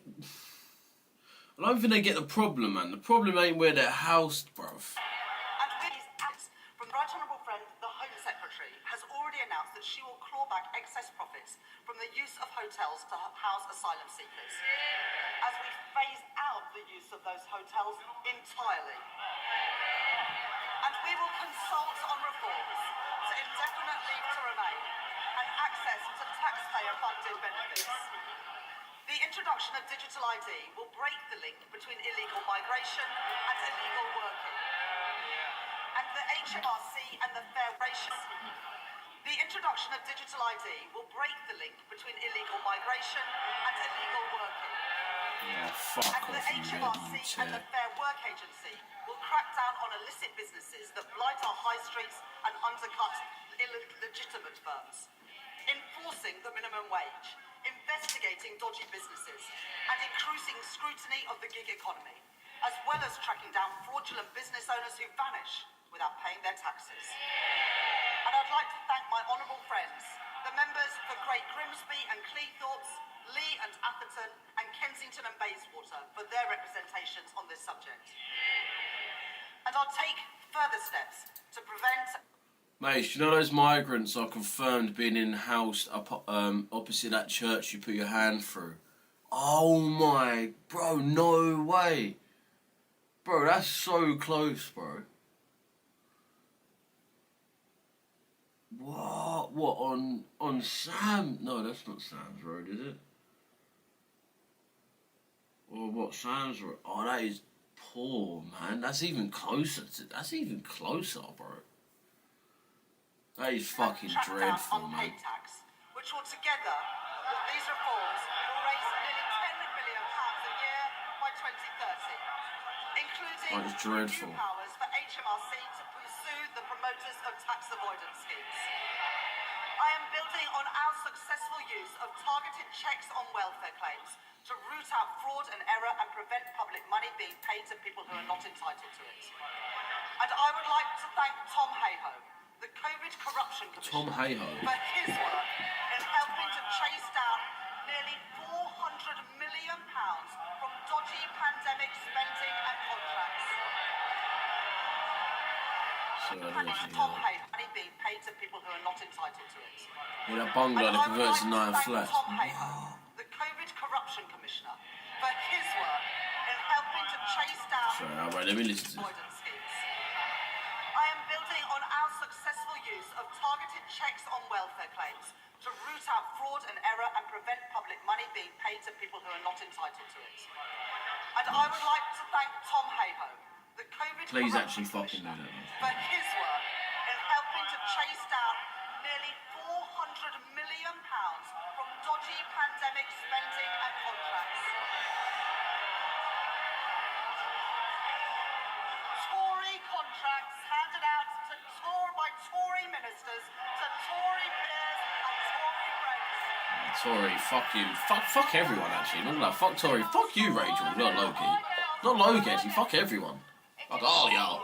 Speaker 2: I don't think they get the problem, man. The problem ain't where they're housed, bruv.
Speaker 3: And with these acts from the Right Honourable Friend, the Home Secretary has already announced that she will claw back excess profits from the use of hotels to house asylum seekers, as we phase out the use of those hotels entirely. And we will consult on reforms to indefinite leave to remain and access to taxpayer-funded benefits. The introduction of digital ID will break the link between illegal migration and illegal working. And the HMRC and the Fair Wage. The introduction of digital ID will break the link between illegal migration and illegal working.
Speaker 2: Yeah, fuck
Speaker 3: And the
Speaker 2: off, you
Speaker 3: HMRC and the Fair Work Agency will crack down on illicit businesses that blight our high streets and undercut illegitimate firms, enforcing the minimum wage, investigating dodgy businesses, and increasing scrutiny of the gig economy, as well as tracking down fraudulent business owners who vanish without paying their taxes. And I'd like to thank my honourable friends, the members for Great Grimsby and Cleethorpes, Lee and Atherton, and Kensington and Bayswater for their representations on this subject. And I'll take further steps to prevent...
Speaker 2: Mate, you know those migrants are confirmed being in house opposite that church you put your hand through? Oh my, bro, no way. Bro, that's so close, bro. What, on Sam? No, that's not Sam's Road, is it? Or what, Sam's Road? Oh, that is poor, man. That's even closer, bro. That is fucking dreadful, man.
Speaker 3: Tax, which will together, with these reforms, will raise nearly £10 million a year by 2030, including
Speaker 2: dreadful.
Speaker 3: new powers for HMRC to pursue the promoters of tax avoidance schemes. I am building on our successful use of targeted checks on welfare claims to root out fraud and error and prevent public money being paid to people who are not entitled to it. And I would like to thank Tom Hayhoe, the COVID Corruption Commissioner, for his work in helping to chase down nearly £400 million from dodgy pandemic spending and contracts. Tom Hayhoe money being paid to people who are not entitled to it.
Speaker 2: Yeah, that bungalow that converts to 9 flats.
Speaker 3: Tom Hayhoe, the COVID Corruption Commissioner, for his work in helping to chase down
Speaker 2: let me listen to this.
Speaker 3: avoidance schemes. I am building on our successful use of targeted checks on welfare claims to root out fraud and error and prevent public money being paid to people who are not entitled to it. And I would like to thank Tom Hayhoe, the COVID
Speaker 2: Please
Speaker 3: Corruption
Speaker 2: actually fucking do
Speaker 3: Commissioner,
Speaker 2: that.
Speaker 3: for his work in helping to chase down nearly £400 million from dodgy pandemic spending and contracts. Tory contracts handed out by Tory ministers to Tory peers and Tory friends.
Speaker 2: Tory, fuck you. Fuck everyone, actually. Not like, fuck Tory. Fuck you, Rachel. Not Loki. Not Loki, actually. Fuck everyone. Fuck all y'all.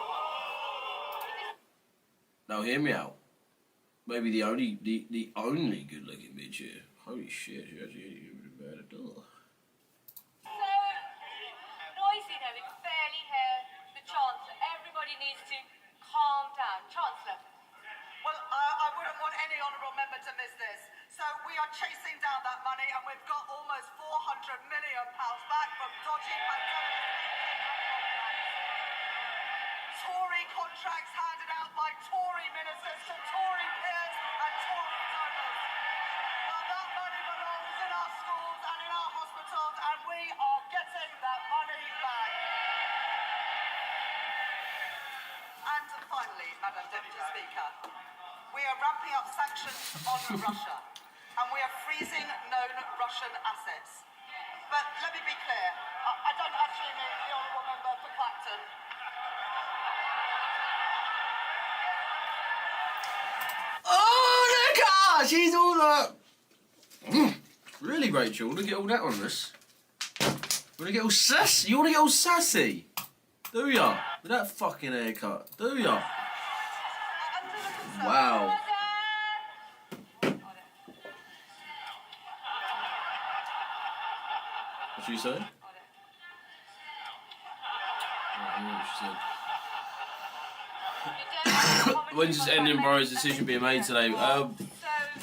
Speaker 2: Now, hear me out. Maybe the only good-looking bitch here. Holy shit, she actually bad at all.
Speaker 1: So noisy now, we can barely hear the Chancellor. Everybody needs to calm down. Chancellor.
Speaker 3: Well, I wouldn't want any honourable member to miss this. So we are chasing down that money and we've got almost £400 million back from dodgy pandemic. Tory contracts handed out by Tory ministers to Tory peers and Tory donors. Well, that money belongs in our schools and in our hospitals, and we are getting that money back. And finally, Madam Deputy Speaker, we are ramping up sanctions on Russia, and we are freezing known Russian assets. But let me be clear, I don't actually mean the honourable member for Clacton.
Speaker 2: Oh, look at her! She's all like... Really, Rachel? Want to get all that on us? Want to get all sassy? You want to get all sassy? Do ya? With that fucking haircut? Do ya? Wow. What did you say? she said.
Speaker 1: You don't have to comment
Speaker 2: When's this
Speaker 1: on
Speaker 2: ending,
Speaker 1: my
Speaker 2: bro? Is
Speaker 1: message
Speaker 2: decision being made today?
Speaker 1: so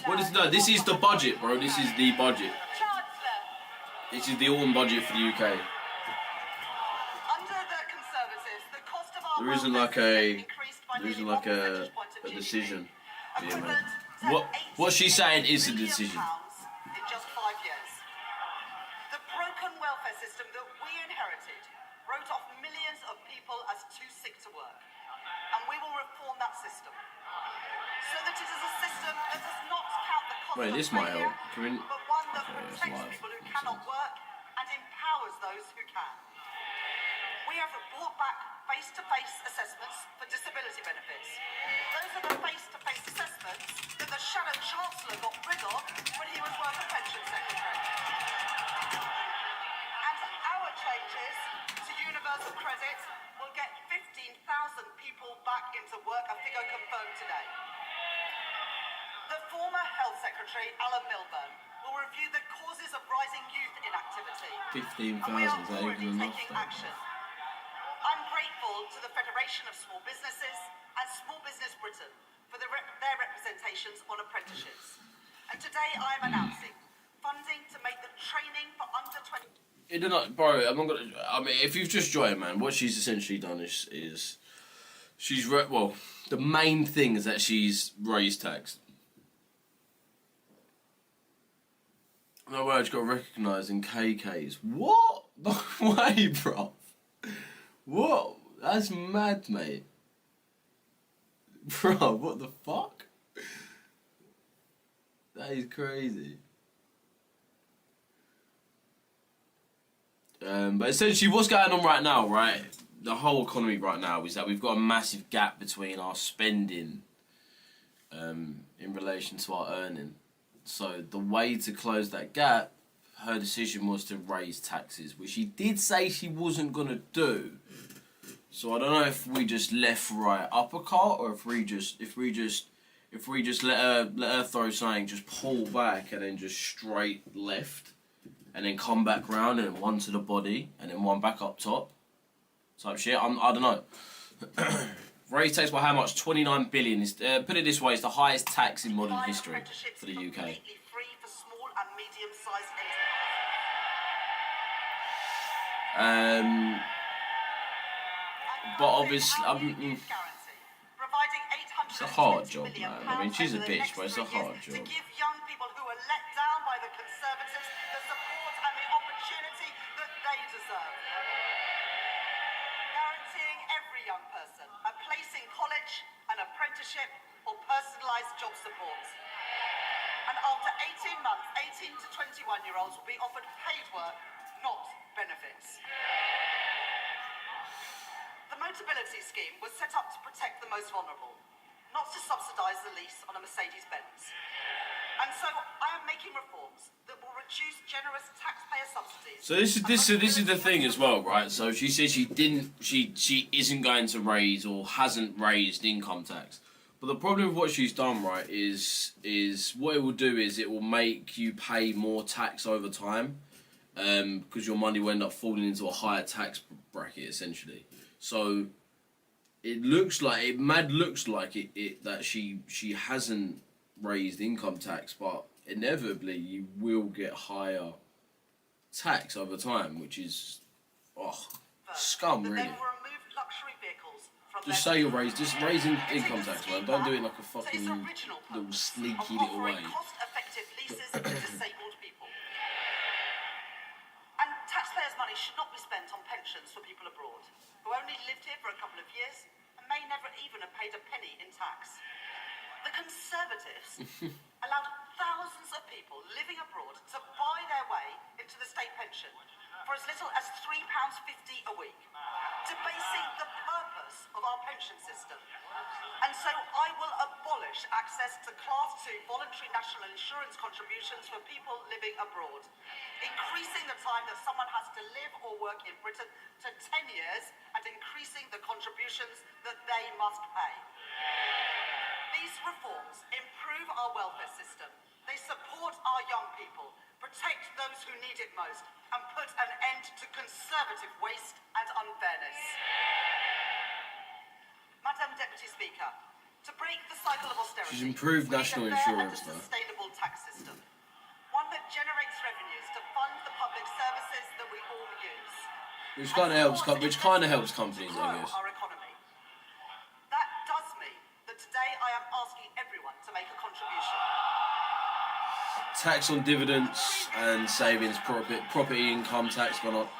Speaker 2: What is
Speaker 1: loud.
Speaker 2: no? This is the budget, bro. This is the budget.
Speaker 1: Chancellor,
Speaker 2: This is the autumn budget for the UK.
Speaker 3: Under the Conservatives, the cost of our
Speaker 2: There isn't
Speaker 3: welfare
Speaker 2: like a,
Speaker 3: system increased by
Speaker 2: there isn't
Speaker 3: nearly
Speaker 2: like
Speaker 3: 1 percentage point of
Speaker 2: a
Speaker 3: GDP,
Speaker 2: decision being made.
Speaker 3: equivalent to
Speaker 2: What she's saying is a
Speaker 3: £88 billion
Speaker 2: decision.
Speaker 3: in just 5 years. The broken welfare system that we inherited wrote off millions of people as too sick to work, and we will reform that system so that it is a system that does not count the cost
Speaker 2: Wait,
Speaker 3: of
Speaker 2: this might
Speaker 3: failure,
Speaker 2: help. Can we...
Speaker 3: but one that
Speaker 2: Okay, it's
Speaker 3: protects
Speaker 2: live.
Speaker 3: people who cannot work and empowers those who can. We have brought back face-to-face assessments for disability benefits. Those are the face-to-face assessments that the Shadow Chancellor got rid of when he was Work and Pension Secretary. And our changes to universal credit will get 15,000 people back into work, a figure confirmed today. The former Health Secretary, Alan Milburn, will review the causes of rising youth inactivity.
Speaker 2: 15,000,
Speaker 3: And we are
Speaker 2: is that
Speaker 3: already
Speaker 2: even enough,
Speaker 3: taking
Speaker 2: though?
Speaker 3: action. I'm grateful to the Federation of Small Businesses and Small Business Britain for their representations on apprenticeships. And today I am announcing funding to make the training for under 20...
Speaker 2: It did not, bro. I'm not gonna. I mean, if you've just joined, man, what she's essentially done is she's well. The main thing is that she's raised tax. No words got recognised in KKs. What? No way, bro. What? That's mad, mate. Bro, what the fuck? That is crazy. But essentially what's going on right now, right? The whole economy right now is that we've got a massive gap between our spending in relation to our earning. So the way to close that gap, her decision was to raise taxes, which she did say she wasn't gonna do. So I don't know if we just left, right, uppercut, or if we just let her throw something, just pull back and then just straight left, and then come back round and then one to the body and then one back up top, type shit. I don't know. Raise tax by how much? 29 billion. Is put it this way, it's the highest tax in modern history for the UK.
Speaker 3: Completely free for small and medium-sized enterprises.
Speaker 2: But obviously, it's a hard job, man. I mean, she's a bitch, but it's a hard job.
Speaker 3: To give young people who are let down by the Conservatives the support and the opportunity that they deserve. Guaranteeing every young person a place in college, an apprenticeship, or personalised job support. And after 18 months, 18 to 21-year-olds will be offered paid work, not benefits. The Motability Scheme was set up to protect the most vulnerable, not to subsidise the lease on a Mercedes-Benz. And so I am making reforms that will reduce generous taxpayer subsidies.
Speaker 2: So this is the thing as well, right? So she says she isn't going to raise or hasn't raised income tax. But the problem with what she's done, right, is what it will do is it will make you pay more tax over time, because your money will end up falling into a higher tax bracket essentially. So it looks like that she hasn't raised income tax, but inevitably you will get higher tax over time, which is scum, really. Just say you're raising income tax, man. Don't do it like a fucking little sneaky little way.
Speaker 3: Cost-effective leases to disabled people. And taxpayers' money should not be spent on pensions for people abroad who only lived here for a couple of years and may never even have paid a penny in tax. The Conservatives allowed thousands of people living abroad to buy their way into the state pension for as little as £3.50 a week, debasing the purpose of our pension system. And so I will abolish access to Class 2 voluntary national insurance contributions for people living abroad, increasing the time that someone has to live or work in Britain to 10 years and increasing the contributions that they must pay. These reforms improve our welfare system. They support our young people, protect those who need it most, and put an end to Conservative waste and unfairness. Madam Deputy Speaker, to break the cycle of austerity,
Speaker 2: She's improved
Speaker 3: we need
Speaker 2: national
Speaker 3: a fair
Speaker 2: insurance,
Speaker 3: and
Speaker 2: though.
Speaker 3: sustainable tax system. One that generates revenues to fund the public services that we all use.
Speaker 2: Which kind of helps companies,
Speaker 3: To
Speaker 2: I
Speaker 3: grow
Speaker 2: guess.
Speaker 3: our economy. That does mean that today I am asking everyone to make a contribution.
Speaker 2: Tax on dividends and savings, property income tax gone up.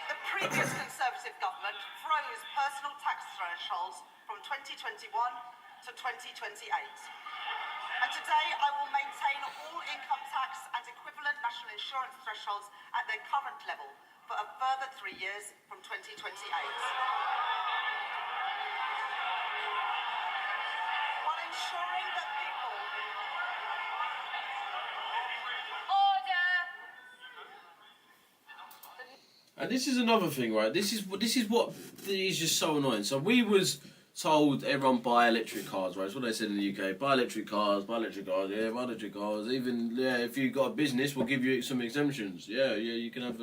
Speaker 3: The previous Conservative government froze personal tax thresholds from 2021 to 2028. And today I will maintain all income tax and equivalent national insurance thresholds at their current level for a further 3 years from 2028. While ensuring that people...
Speaker 1: Order!
Speaker 2: And this is another thing, right? This is what is just so annoying. So we was told everyone buy electric cars, right? That's what they said in the UK. Buy electric cars, yeah, buy electric cars. Even if you got a business, we'll give you some exemptions. Yeah, you can have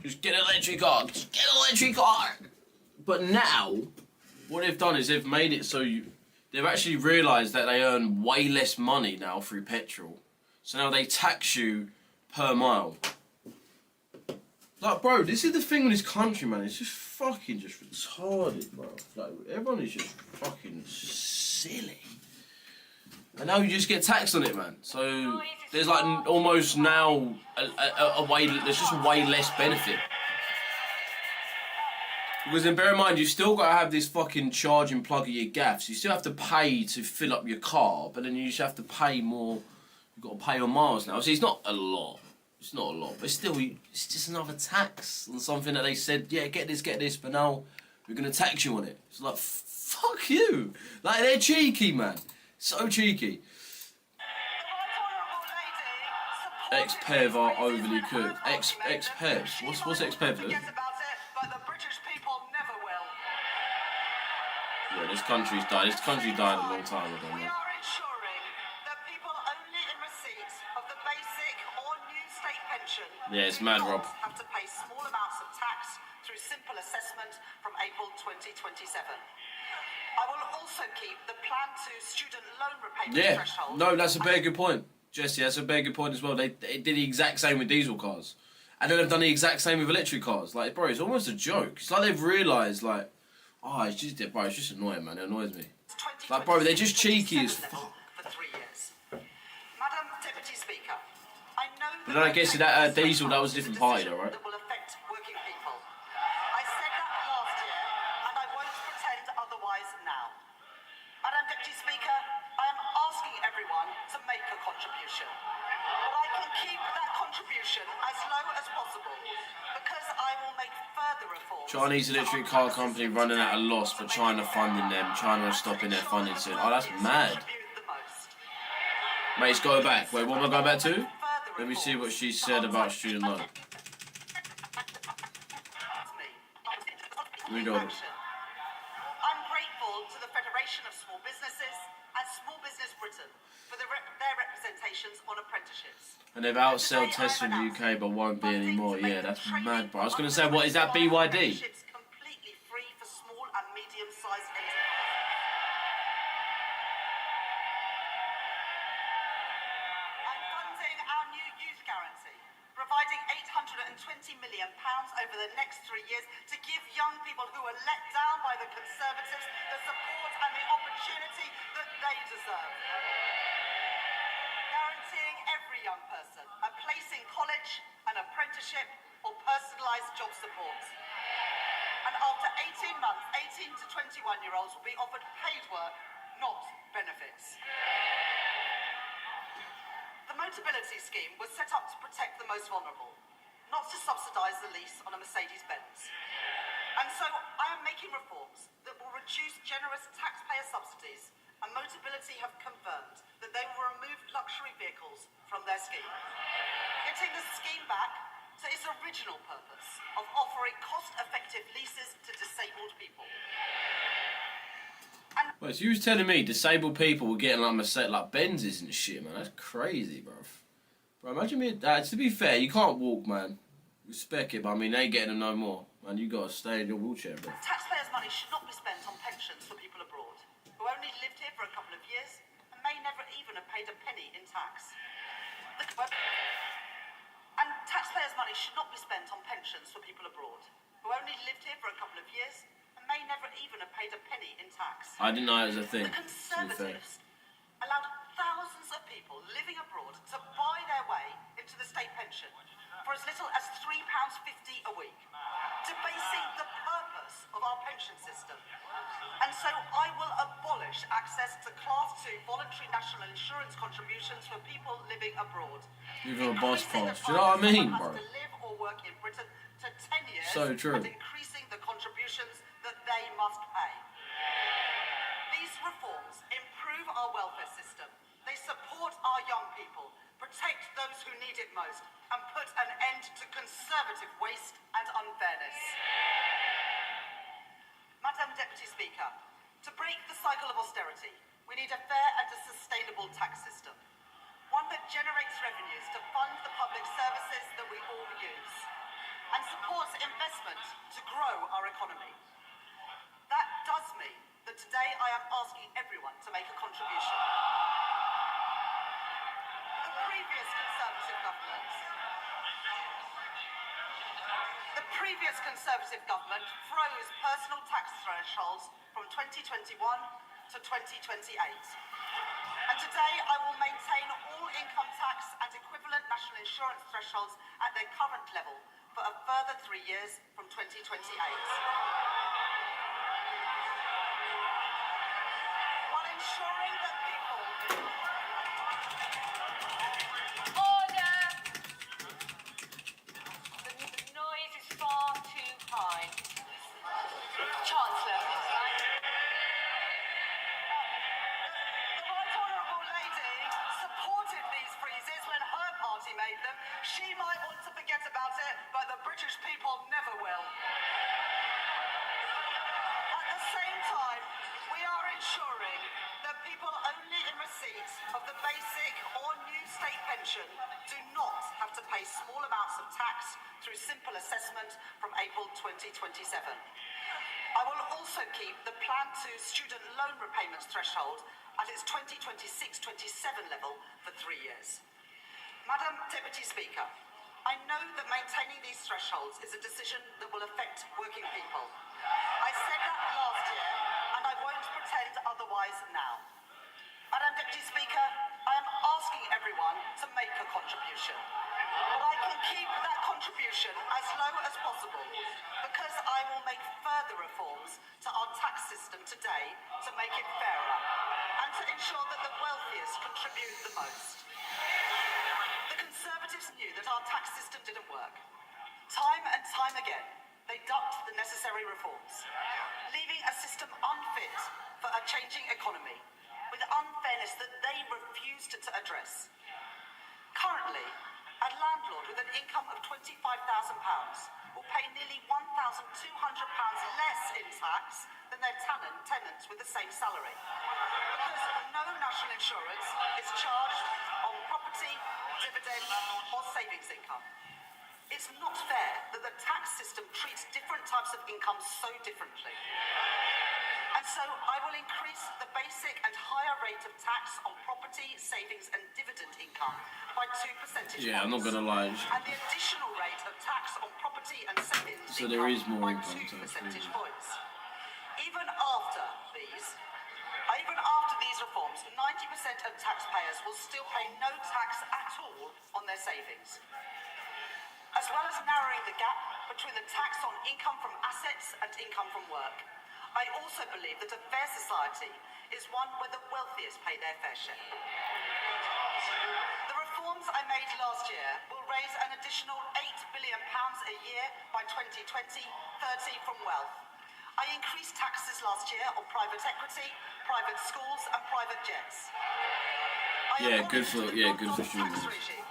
Speaker 2: just get an electric car. Just get an electric car. But now, what they've done is they've made it so they've actually realised that they earn way less money now through petrol. So now they tax you per mile. Like, bro, this is the thing with this country, man. It's just fucking just retarded, bro. Like, everyone is just fucking silly. And now you just get taxed on it, man. So there's like almost now there's just way less benefit. Because then bear in mind, you still got to have this fucking charging plug at your gaffs. You still have to pay to fill up your car, but then you just have to pay more. You've got to pay on miles now. See, it's not a lot. It's not a lot, but still, it's just another tax on something that they said, yeah, get this, but now we're going to tax you on it. It's like, fuck you. Like, they're cheeky, man. So cheeky. Ex-Pev are overly cooked. Ex-Pevs? What's ex-Pev?
Speaker 3: Forget about it, but the British people never will.
Speaker 2: Yeah, this country's died. This country died a long time ago,
Speaker 3: We
Speaker 2: man.
Speaker 3: are ensuring that people only in receipt of the basic or new state pension
Speaker 2: Yeah, it's
Speaker 3: do
Speaker 2: mad,
Speaker 3: not
Speaker 2: Rob.
Speaker 3: have to pay small amounts of tax through simple assessment from April 2027. I will also keep the Plan 2 student loan repayment
Speaker 2: Yeah,
Speaker 3: threshold.
Speaker 2: no, that's a very good point. Jesse, that's a very good point as well. They did the exact same with diesel cars. And then they've done the exact same with electric cars. Like, bro, it's almost a joke. It's like they've realised, like, it's just annoying, man. It annoys me. Like, bro, they're just cheeky as fuck.
Speaker 3: For 3 years. Madam Deputy Speaker, I know
Speaker 2: But then I guess that diesel, that was a different party though, right?
Speaker 3: that will affect working people. I said that last year, and I won't pretend otherwise now. Madam Deputy Speaker, I am asking everyone to make a contribution. But I can keep that contribution as low as possible because I will make further reforms.
Speaker 2: Chinese electric car company running at a loss but China funding them. China are stopping their funding soon. Oh, that's mad. Mate, go back. Wait, what am I going back to? Let me see what she said about student loan. Read on.
Speaker 3: I'm grateful to the Federation of Small Businesses and Small Business Britain for their representations on apprenticeships.
Speaker 2: And they've outsold Tesla in the UK but won't be anymore. Yeah, that's mad, bro. I was going to say, what is that, BYD?
Speaker 3: Completely free for small and medium-sized enterprises. I'm funding our new youth guarantee, providing £820 million over the next 3 years to give young people who are let down by the Conservatives the support and the opportunity that they deserve. Guaranteeing every young person a place in college, an apprenticeship or personalised job support. And after 18 months, 18 to 21-year-olds will be offered paid work, not benefits. The Motability Scheme was set up to protect the most vulnerable, not to subsidise the lease on a Mercedes-Benz. And so I am making reforms that will reduce generous taxpayer subsidies, and Motability have confirmed that they will remove luxury vehicles from their scheme, getting the scheme back to its original purpose of offering cost-effective leases to disabled people.
Speaker 2: Wait, so you was telling me disabled people were getting like Mercedes, like Benzes and shit, man? That's crazy, bro. Bro, imagine me. To be fair, you can't walk, man. Respect it, but I mean, they ain't getting them no more. Man, you gotta stay in your wheelchair, bro.
Speaker 3: Taxpayers money should not be spent on pensions for people abroad who only lived here for a couple of years and may never even have paid a penny in tax. And taxpayers' money should not be spent on pensions for people abroad who only lived here for a couple of years and may never even have paid a penny in tax.
Speaker 2: I didn't know it was a thing,
Speaker 3: The
Speaker 2: to be fair.
Speaker 3: Conservatives allowed thousands of people living abroad to buy their way into the state pension for as little as £3.50 a week, debasing the purpose of our pension system. And so I will abolish access to Class 2 voluntary national insurance contributions for people living abroad.
Speaker 2: Even a boss
Speaker 3: Increasing
Speaker 2: pass.
Speaker 3: the
Speaker 2: Do you know what I
Speaker 3: time
Speaker 2: mean,
Speaker 3: someone
Speaker 2: bro?
Speaker 3: has to live or work in Britain to 10 years,
Speaker 2: So true.
Speaker 3: and increasing the contributions that they must pay. These reforms improve our welfare system. They support our young people, protect those who need it most, and put an end to conservative waste and unfairness. Madam Deputy Speaker, to break the cycle of austerity, we need a fair and a sustainable tax system. One that generates revenues to fund the public services that we all use, and supports investment to grow our economy. That does mean that today I am asking everyone to make a contribution. The previous Conservative government froze personal tax thresholds from 2021 to 2028. And today I will maintain all income tax and equivalent national insurance thresholds at their current level for a further 3 years from 2028. While ensuring that people...
Speaker 1: Order! The noise is far too high. Chancellor, right?
Speaker 3: The Right Honourable Lady supported these freezes when her party made them. She might want to forget about it, but the British people never will. At the same time, we are ensuring that people only in receipt of the basic or new state pension do not have to pay small amounts of tax through simple assessment from April 2027. I will also keep the Plan 2 student loan repayments threshold at its 2026-27 level for 3 years. Madam Deputy Speaker, I know that maintaining these thresholds is a decision that will affect working people. I said that last year, and I won't pretend otherwise now. Madam Deputy Speaker, I am asking everyone to make a contribution. But I can keep that contribution as low as possible because I will make further reforms to our tax system today to make it fairer and to ensure that the wealthiest contribute the most. The Conservatives knew that our tax system didn't work. Time and time again, they ducked the necessary reforms, leaving a system unfit for a changing economy, with unfairness that they refused to address. Currently, a landlord with an income of £25,000 will pay nearly £1,200 less in tax than their tenants with the same salary, because no national insurance is charged on property, dividend or savings income. It's not fair that the tax system treats different types of income so differently. And so I will increase the basic and higher rate of tax on property, savings and dividend income by 2 percentage points.
Speaker 2: Yeah, I'm not gonna lie.
Speaker 3: And the additional rate of tax on property and savings
Speaker 2: So
Speaker 3: income
Speaker 2: there is more
Speaker 3: by
Speaker 2: income
Speaker 3: 2
Speaker 2: tax,
Speaker 3: percentage
Speaker 2: really.
Speaker 3: points. Even after these reforms, 90% of taxpayers will still pay no tax at all on their savings. As well as narrowing the gap between the tax on income from assets and income from work, I also believe that a fair society is one where the wealthiest pay their fair share. The reforms I made last year will raise an additional £8 billion a year by 2020-30 from wealth. I increased taxes last year on private equity, private schools and private jets.
Speaker 2: Good for
Speaker 3: tax
Speaker 2: students.
Speaker 3: regime.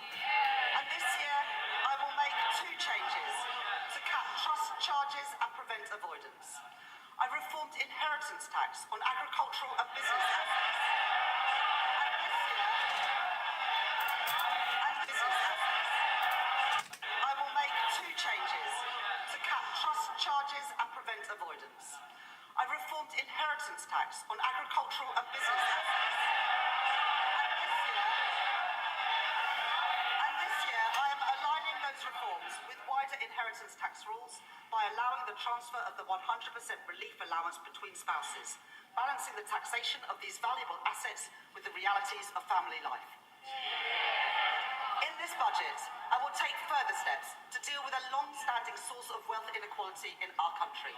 Speaker 3: And this year, I will make 2 changes to cap trust charges and prevent avoidance. I reformed inheritance tax on agricultural and business assets. I will make 2 changes to cap trust charges and prevent avoidance. inheritance tax on agricultural and business assets. And this year, I am aligning those reforms with wider inheritance tax rules by allowing the transfer of the 100% relief allowance between spouses, balancing the taxation of these valuable assets with the realities of family life. In this budget, I will take further steps to deal with a long-standing source of wealth inequality in our country.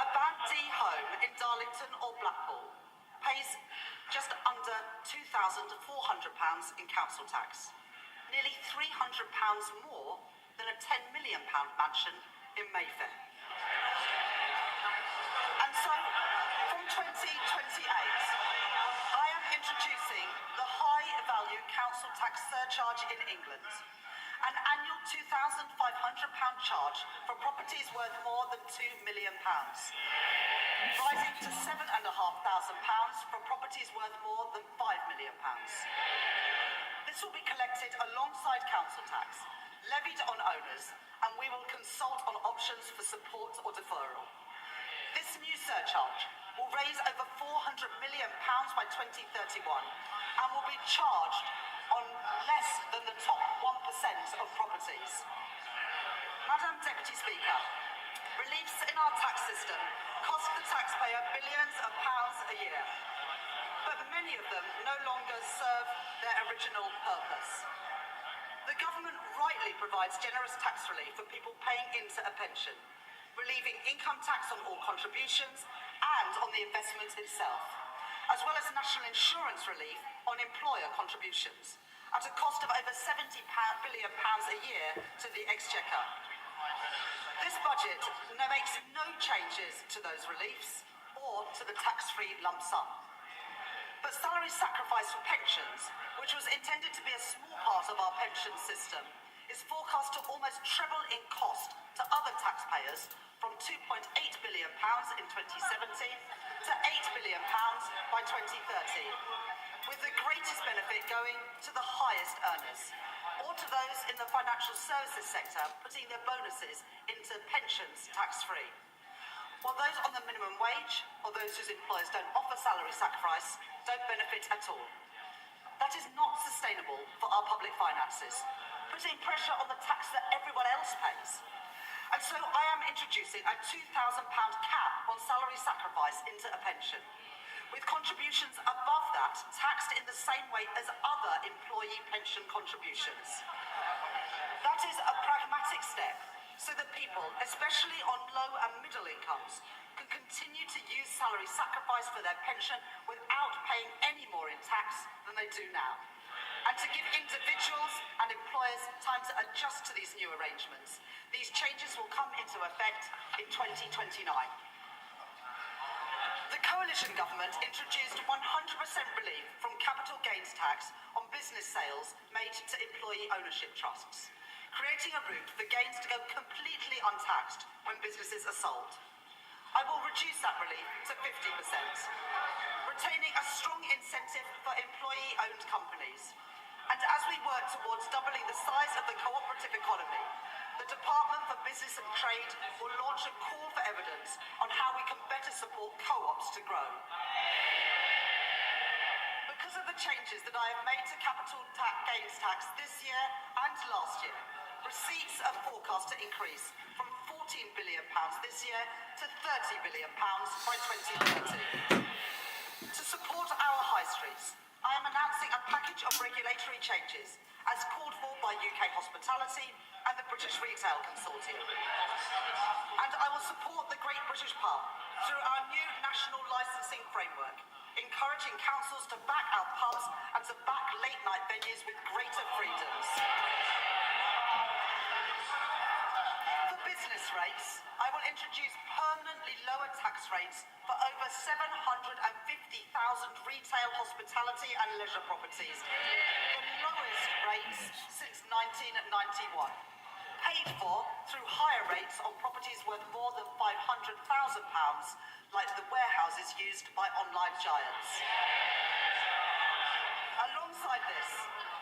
Speaker 3: A Band D home in Darlington or Blackpool pays just under £2,400 in council tax, nearly £300 more than a £10 million mansion in Mayfair. And so, from 2028, I am introducing the high value council tax surcharge in England, an annual £2,500 charge for properties worth more than £2 million, rising to £7,500 for properties worth more than £5 million. This will be collected alongside council tax, levied on owners, and we will consult on options for support or deferral. This new surcharge will raise over £400 million by 2031 and will be charged on less than the top 1% of properties. Madam Deputy Speaker, reliefs in our tax system cost the taxpayer billions of pounds a year, but many of them no longer serve their original purpose. The government rightly provides generous tax relief for people paying into a pension, relieving income tax on all contributions and on the investment itself, as well as national insurance relief on employer contributions, at a cost of over £70 billion a year to the Exchequer. This budget makes no changes to those reliefs or to the tax-free lump sum. But salary sacrifice for pensions, which was intended to be a small part of our pension system, is forecast to almost treble in cost to other taxpayers from £2.8 billion in 2017 to £8 billion by 2030, with the greatest benefit going to the highest earners, or to those in the financial services sector putting their bonuses into pensions tax-free, while those on the minimum wage or those whose employers don't offer salary sacrifice don't benefit at all. That is not sustainable for our public finances, putting pressure on the tax that everyone else pays. And so I am introducing a £2,000 cap on salary sacrifice into a pension, with contributions above that taxed in the same way as other employee pension contributions. That is a pragmatic step so that people, especially on low and middle incomes, can continue to use salary sacrifice for their pension without paying any more in tax than they do now, and to give individuals and employers time to adjust to these new arrangements. These changes will come into effect in 2029. The coalition government introduced 100% relief from capital gains tax on business sales made to employee ownership trusts, creating a route for gains to go completely untaxed when businesses are sold. I will reduce that relief to 50%, retaining a strong incentive for employee-owned companies. And as we work towards doubling the size of the cooperative economy, the Department for Business and Trade will launch a call for evidence on how we can better support co-ops to grow. Because of the changes that I have made to capital gains tax this year and last year, receipts are forecast to increase from £14 billion this year to £30 billion by 2030. To support our high streets, I am announcing a package of regulatory changes as called for by UK Hospitality and the British Retail Consortium. And I will support the Great British Pub through our new national licensing framework, encouraging councils to back our pubs and to back late-night venues with greater freedoms. For business rates, I will introduce permanently lower tax rates for over 750,000 retail, hospitality and leisure properties, the lowest rates since 1991, paid for through higher rates on properties worth more than £500,000, like the warehouses used by online giants. Alongside this,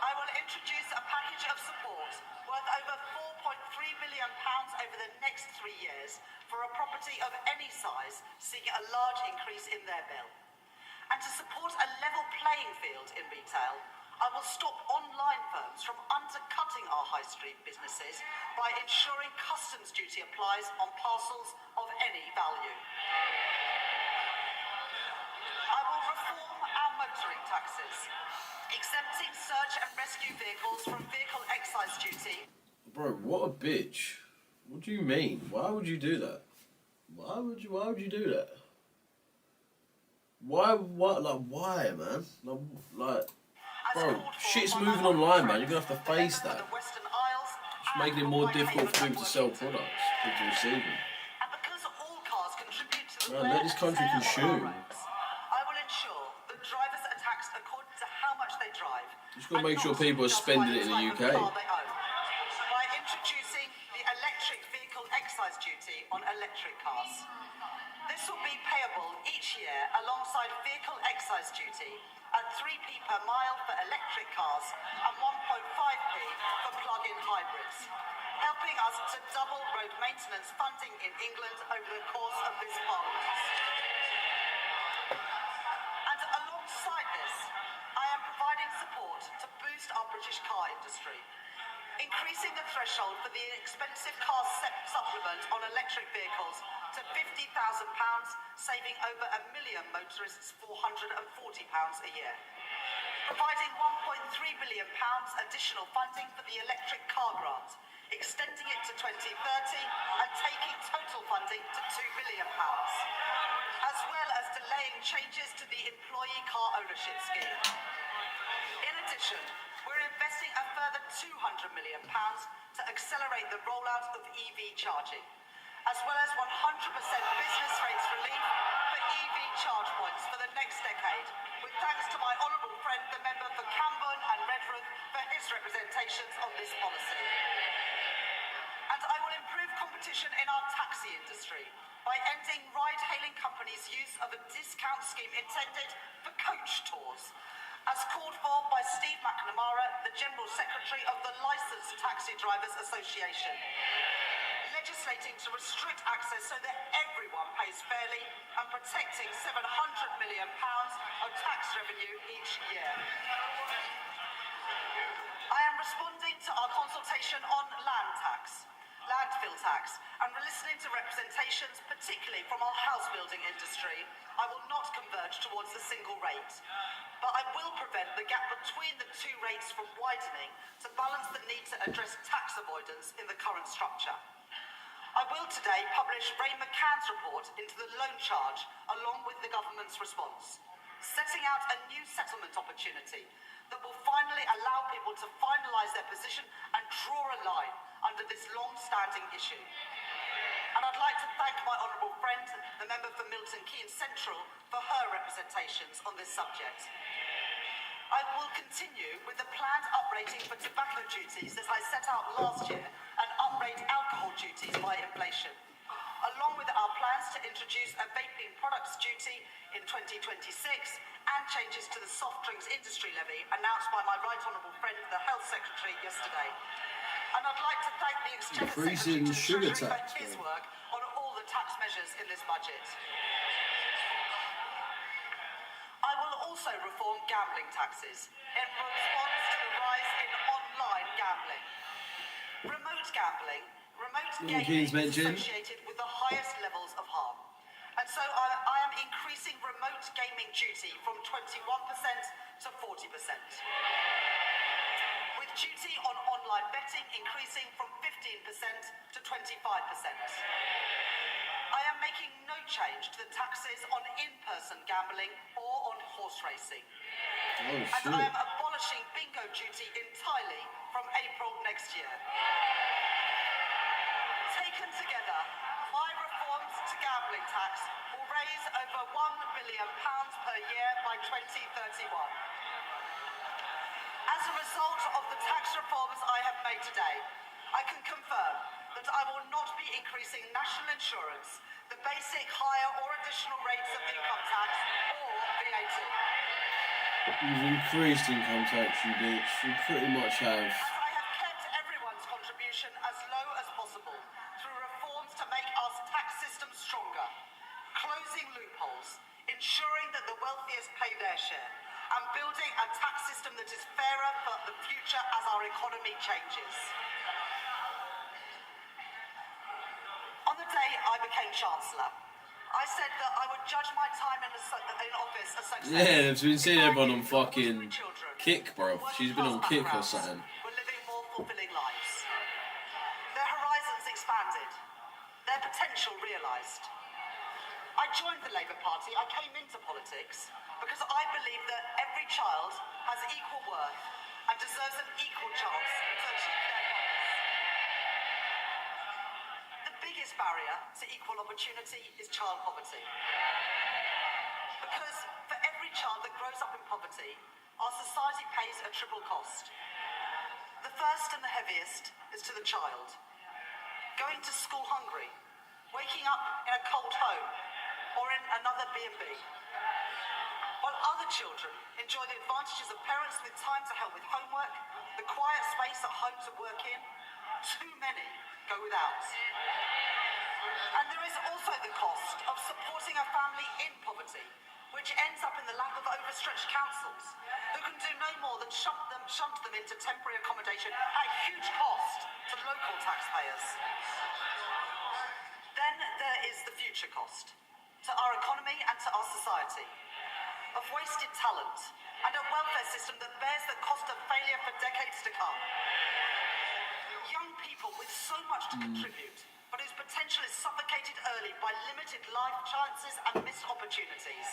Speaker 3: I will introduce a package of support worth over £4.3 million over the next 3 years for a property of any size seeking a large increase in their bill. And to support a level playing field in retail, I will stop online firms from undercutting our high street businesses by ensuring customs duty applies on parcels of any value. I will reform our motoring taxes, exempting search and rescue vehicles from vehicle excise duty.
Speaker 2: Bro, what a bitch. What do you mean? Why would you do that? Why would you do that? Why, man? Like, bro, shit's moving online, man. You're gonna have to face that. It's making it more difficult for people to sell products, people to receive them.
Speaker 3: And because all cars contribute to the
Speaker 2: Man, let this country
Speaker 3: wear and tear
Speaker 2: consume.
Speaker 3: on our roads, I will ensure that drivers are taxed according to how much they drive.
Speaker 2: Just gotta
Speaker 3: and
Speaker 2: make sure
Speaker 3: not
Speaker 2: people are
Speaker 3: just
Speaker 2: spending
Speaker 3: by
Speaker 2: it in the
Speaker 3: type of
Speaker 2: UK.
Speaker 3: car they own. By introducing the electric vehicle excise duty on electric cars. This will be payable each year alongside vehicle excise duty at 3p per mile for electric cars and 1.5p for plug-in hybrids, helping us to double road maintenance funding in England over the course of this Parliament. And alongside this, I am providing support to boost our British car industry, increasing the threshold for the expensive car supplement on electric vehicles to £50,000, saving over 1 million motorists £440 a year. Providing £1.3 billion additional funding for the electric car grant, extending it to 2030 and taking total funding to £2 billion, as well as delaying changes to the employee car ownership scheme. In addition, we're investing a further £200 million to accelerate the rollout of EV charging, as well as 100% business rates relief for EV charge points for the next decade, with thanks to my honourable friend, the member for Camborne and Redruth, for his representations on this policy. And I will improve competition in our taxi industry by ending ride-hailing companies' use of a discount scheme intended for coach tours, as called for by Steve McNamara, the General Secretary of the Licensed Taxi Drivers Association, legislating to restrict access so that everyone pays fairly and protecting £700 million of tax revenue each year. I am responding to our consultation on landfill tax, and listening to representations, particularly from our house building industry. I will not converge towards the single rate, but I will prevent the gap between the two rates from widening to balance the need to address tax avoidance in the current structure. I will today publish Ray McCann's report into the loan charge along with the government's response, setting out a new settlement opportunity that will finally allow people to finalise their position and draw a line under this long-standing issue. And I'd like to thank my honourable friend, the member for Milton Keynes Central, for her representations on this subject. I will continue with the planned uprating for tobacco duties that I set out last year and uprate alcohol duties by inflation, along with our plans to introduce a vaping products duty in 2026 and changes to the soft drinks industry levy announced by my right honourable friend, the Health Secretary, yesterday. And I'd like to thank the Exchequer Secretary to the
Speaker 2: sugar
Speaker 3: Treasury
Speaker 2: tax,
Speaker 3: for his work on all the tax measures in this budget. I will also reform gambling taxes in response to the rise in online gambling. Remote gaming is associated with the highest levels of harm. And so I am increasing remote gaming duty from 21% to 40%. With duty on online betting increasing from 15% to 25%. I am making no change to the taxes on in-person gambling or on horse racing.
Speaker 2: Oh,
Speaker 3: and
Speaker 2: shit.
Speaker 3: I am abolishing bingo duty entirely from April next year. Taken together, my reforms to gambling tax will raise over £1 billion per year by 2031. As a result of the tax reforms I have made today, I can confirm that I will not be increasing national insurance, the basic, higher or additional rates of income tax or VAT.
Speaker 2: You've increased income tax, you bitch. You pretty much have.
Speaker 3: As I have kept everyone's contribution as low as possible through reforms to make our tax system stronger, closing loopholes, ensuring that the wealthiest pay their share, and building a tax system that is fairer for the future as our economy changes. On the day I became Chancellor, I said that I would judge my time in office a success.
Speaker 2: Yeah, they've been seeing
Speaker 3: if I
Speaker 2: everyone
Speaker 3: knew
Speaker 2: on
Speaker 3: that ordinary
Speaker 2: fucking
Speaker 3: children
Speaker 2: Kick, bro.
Speaker 3: from
Speaker 2: She's been on
Speaker 3: working-class
Speaker 2: Kick or
Speaker 3: backgrounds
Speaker 2: something.
Speaker 3: were living more fulfilling lives. Their horizons expanded, their potential realised. I joined the Labour Party, I came into politics because I believe that every child has equal worth and deserves an equal chance to achieve their goals. The biggest barrier to equal opportunity is child poverty. Because for every child that grows up in poverty, our society pays a triple cost. The first and the heaviest is to the child. Going to school hungry, waking up in a cold home, or in another B&B. While other children enjoy the advantages of parents with time to help with homework, the quiet space at home to work in, too many go without. And there is also the cost of supporting a family in poverty, which ends up in the lap of overstretched councils, who can do no more than shunt them into temporary accommodation at huge cost to local taxpayers. Then there is the future cost, to our economy and to our society, of wasted talent and a welfare system that bears the cost of failure for decades to come. Young people with so much to contribute, but whose potential is suffocated early by limited life chances and missed opportunities,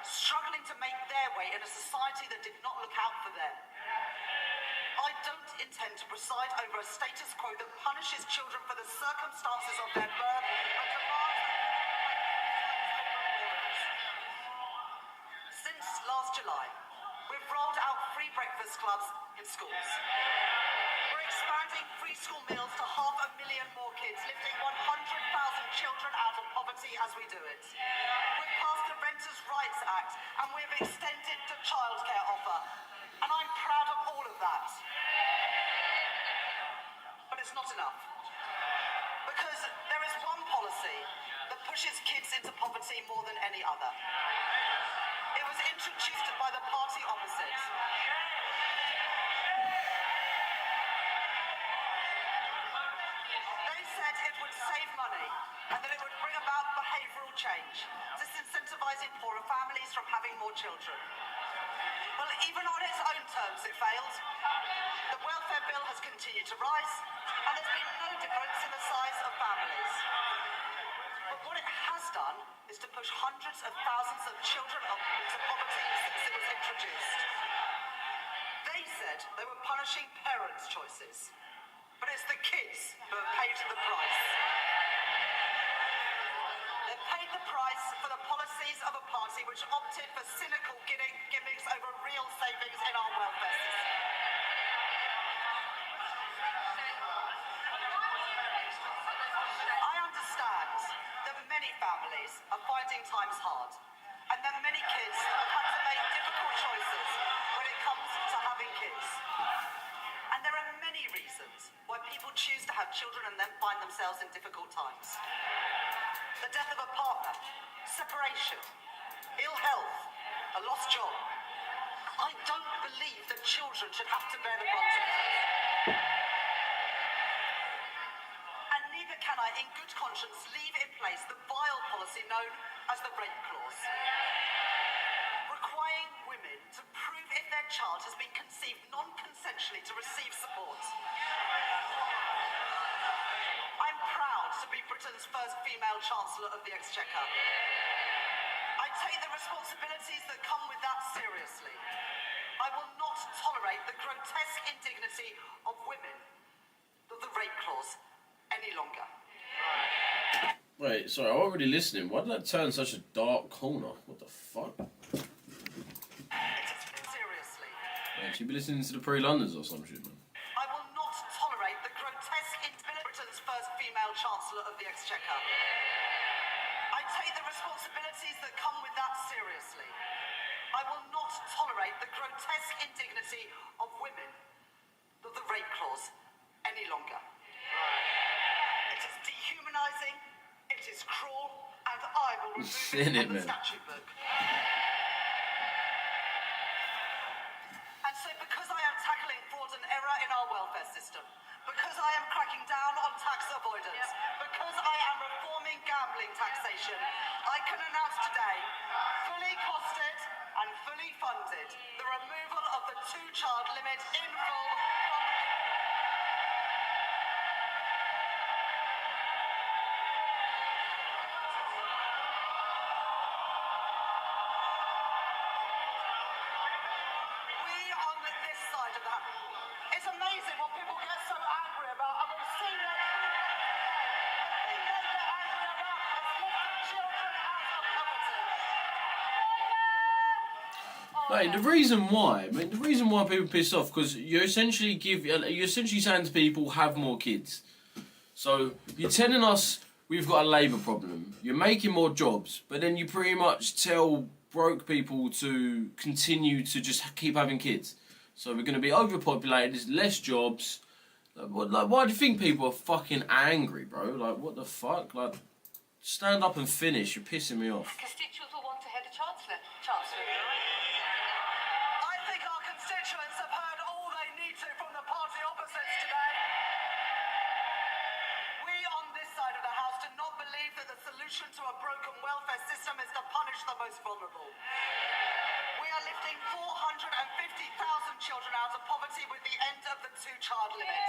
Speaker 3: struggling to make their way in a society that did not look out for them. I don't intend to preside over a status quo that punishes children for the circumstances of their birth and demands that since last July, we've rolled out free breakfast clubs in schools. We're expanding free school meals to 500,000 more kids, lifting 100,000 children out of poverty as we do it. We've passed the Renters' Rights Act and we've extended the childcare offer. And I'm proud of all of that. But it's not enough. Because there is one policy that pushes kids into poverty more than any other. It was introduced by the party opposite. They said it would save money and that it would bring about behavioural change, disincentivising poorer families from having more children. Well, even on its own terms, it failed. The welfare bill has continued to rise, and there's been no difference in the size of families. But what it has done is to push hundreds of thousands of children into poverty since it was introduced. They said they were punishing parents' choices, but it's the kids who have paid the price. They've paid the price for the policies of a party which opted for cynical gimmicks over real savings in our welfare system. I understand that many families are finding times hard, and that many kids have had to make difficult choices when it comes to having kids. And there are many reasons why people choose to have children and then find themselves in difficult times. The death of a partner, separation, ill health, a lost job. I don't believe that children should have to bear the brunt of it. And neither can I, in good conscience, leave in place the vile policy known as the rape clause, requiring women to prove if their child has been conceived non-consensually to receive support. I'm proud to be Britain's first female Chancellor of the Exchequer. I take the responsibilities that come with that seriously. I will not tolerate the grotesque indignity of women, of the rape clause, any longer.
Speaker 2: Wait, sorry, I'm already listening. Why did that turn such a dark corner? What the fuck?
Speaker 3: Seriously.
Speaker 2: Man, should be listening to the Pre-Londons or some shit, man.
Speaker 3: I will not tolerate the grotesque indignity of Britain's first female Chancellor of the Exchequer. I take the responsibilities that come with that seriously. I will not tolerate the grotesque indignity of women, the rape clause, any longer. It is dehumanising, it is cruel, and I will remove it from the statute book. And so because I am tackling fraud and error in our welfare system, because I am cracking down on tax avoidance, because I am reforming gambling taxation, I can announce today, fully costed and fully funded, the removal of the two-child limit in full from... We on this side of that. It's amazing what people get so angry about. I will see that the thing they get angry about is lifting children out of poverty.
Speaker 2: Like, the reason why people piss off, because you're essentially saying to people, have more kids. So you're telling us we've got a labour problem. You're making more jobs, but then you pretty much tell broke people to continue to just keep having kids. So we're going to be overpopulated. There's less jobs. Like, why do you think people are fucking angry, bro? Like, what the fuck? Like, stand up and finish. You're pissing me off.
Speaker 1: Constituents will want to hear the Chancellor.
Speaker 3: I think our constituents have heard all they need to from the party opposites today. We on this side of the House do not believe that the solution to a broken welfare system is to punish the most vulnerable. We are lifting 450,000 children out of poverty with the end of the two-child limit.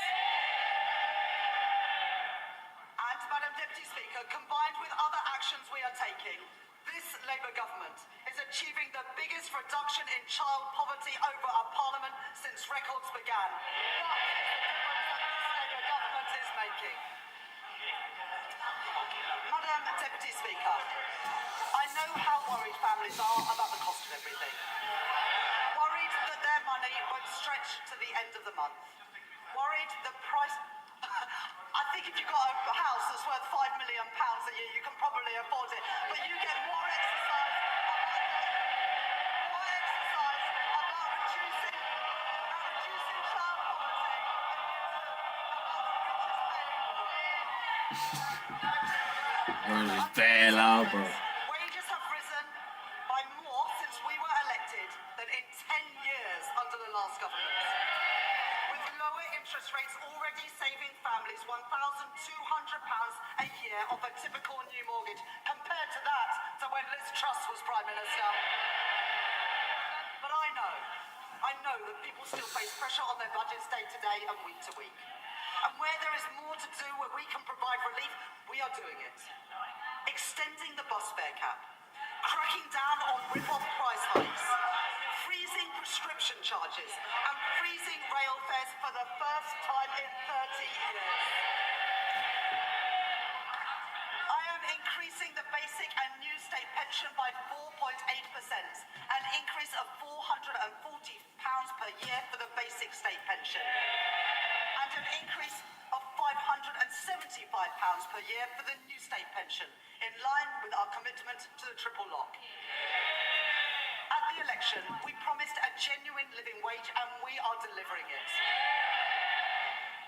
Speaker 3: And, Madam Deputy Speaker, combined with other actions we are taking, this Labour government is achieving the biggest reduction in child poverty over our parliament since records began. That is the difference that this Labour government is making. Madam Deputy Speaker, I know how worried families are about the cost of everything. Worried that their money won't stretch to the end of the month. Worried the price... I think if you've got a house that's worth £5 million a year, you can probably afford it. But you get more exercise about reducing child poverty and the richest paying more.
Speaker 2: Bro.
Speaker 3: Wages have risen by more since we were elected than in 10 years under the last government. With lower interest rates already saving families £1,200 a year off a typical new mortgage, compared to that to when Liz Truss was Prime Minister. But I know that people still face pressure on their budgets day to day and week to week. And where there is more to do, where we can provide relief, we are doing it. Extending the bus fare cap, cracking down on rip-off price hikes, freezing prescription charges, and freezing rail fares for the first time in 30 years. I am increasing the basic and new state pension by 4.8%, an increase of £440 per year for the basic state pension, and an increase of £575 per year for the new state pension, in line with our commitment to the triple lock. At the election, we promised a genuine living wage, and we are delivering it.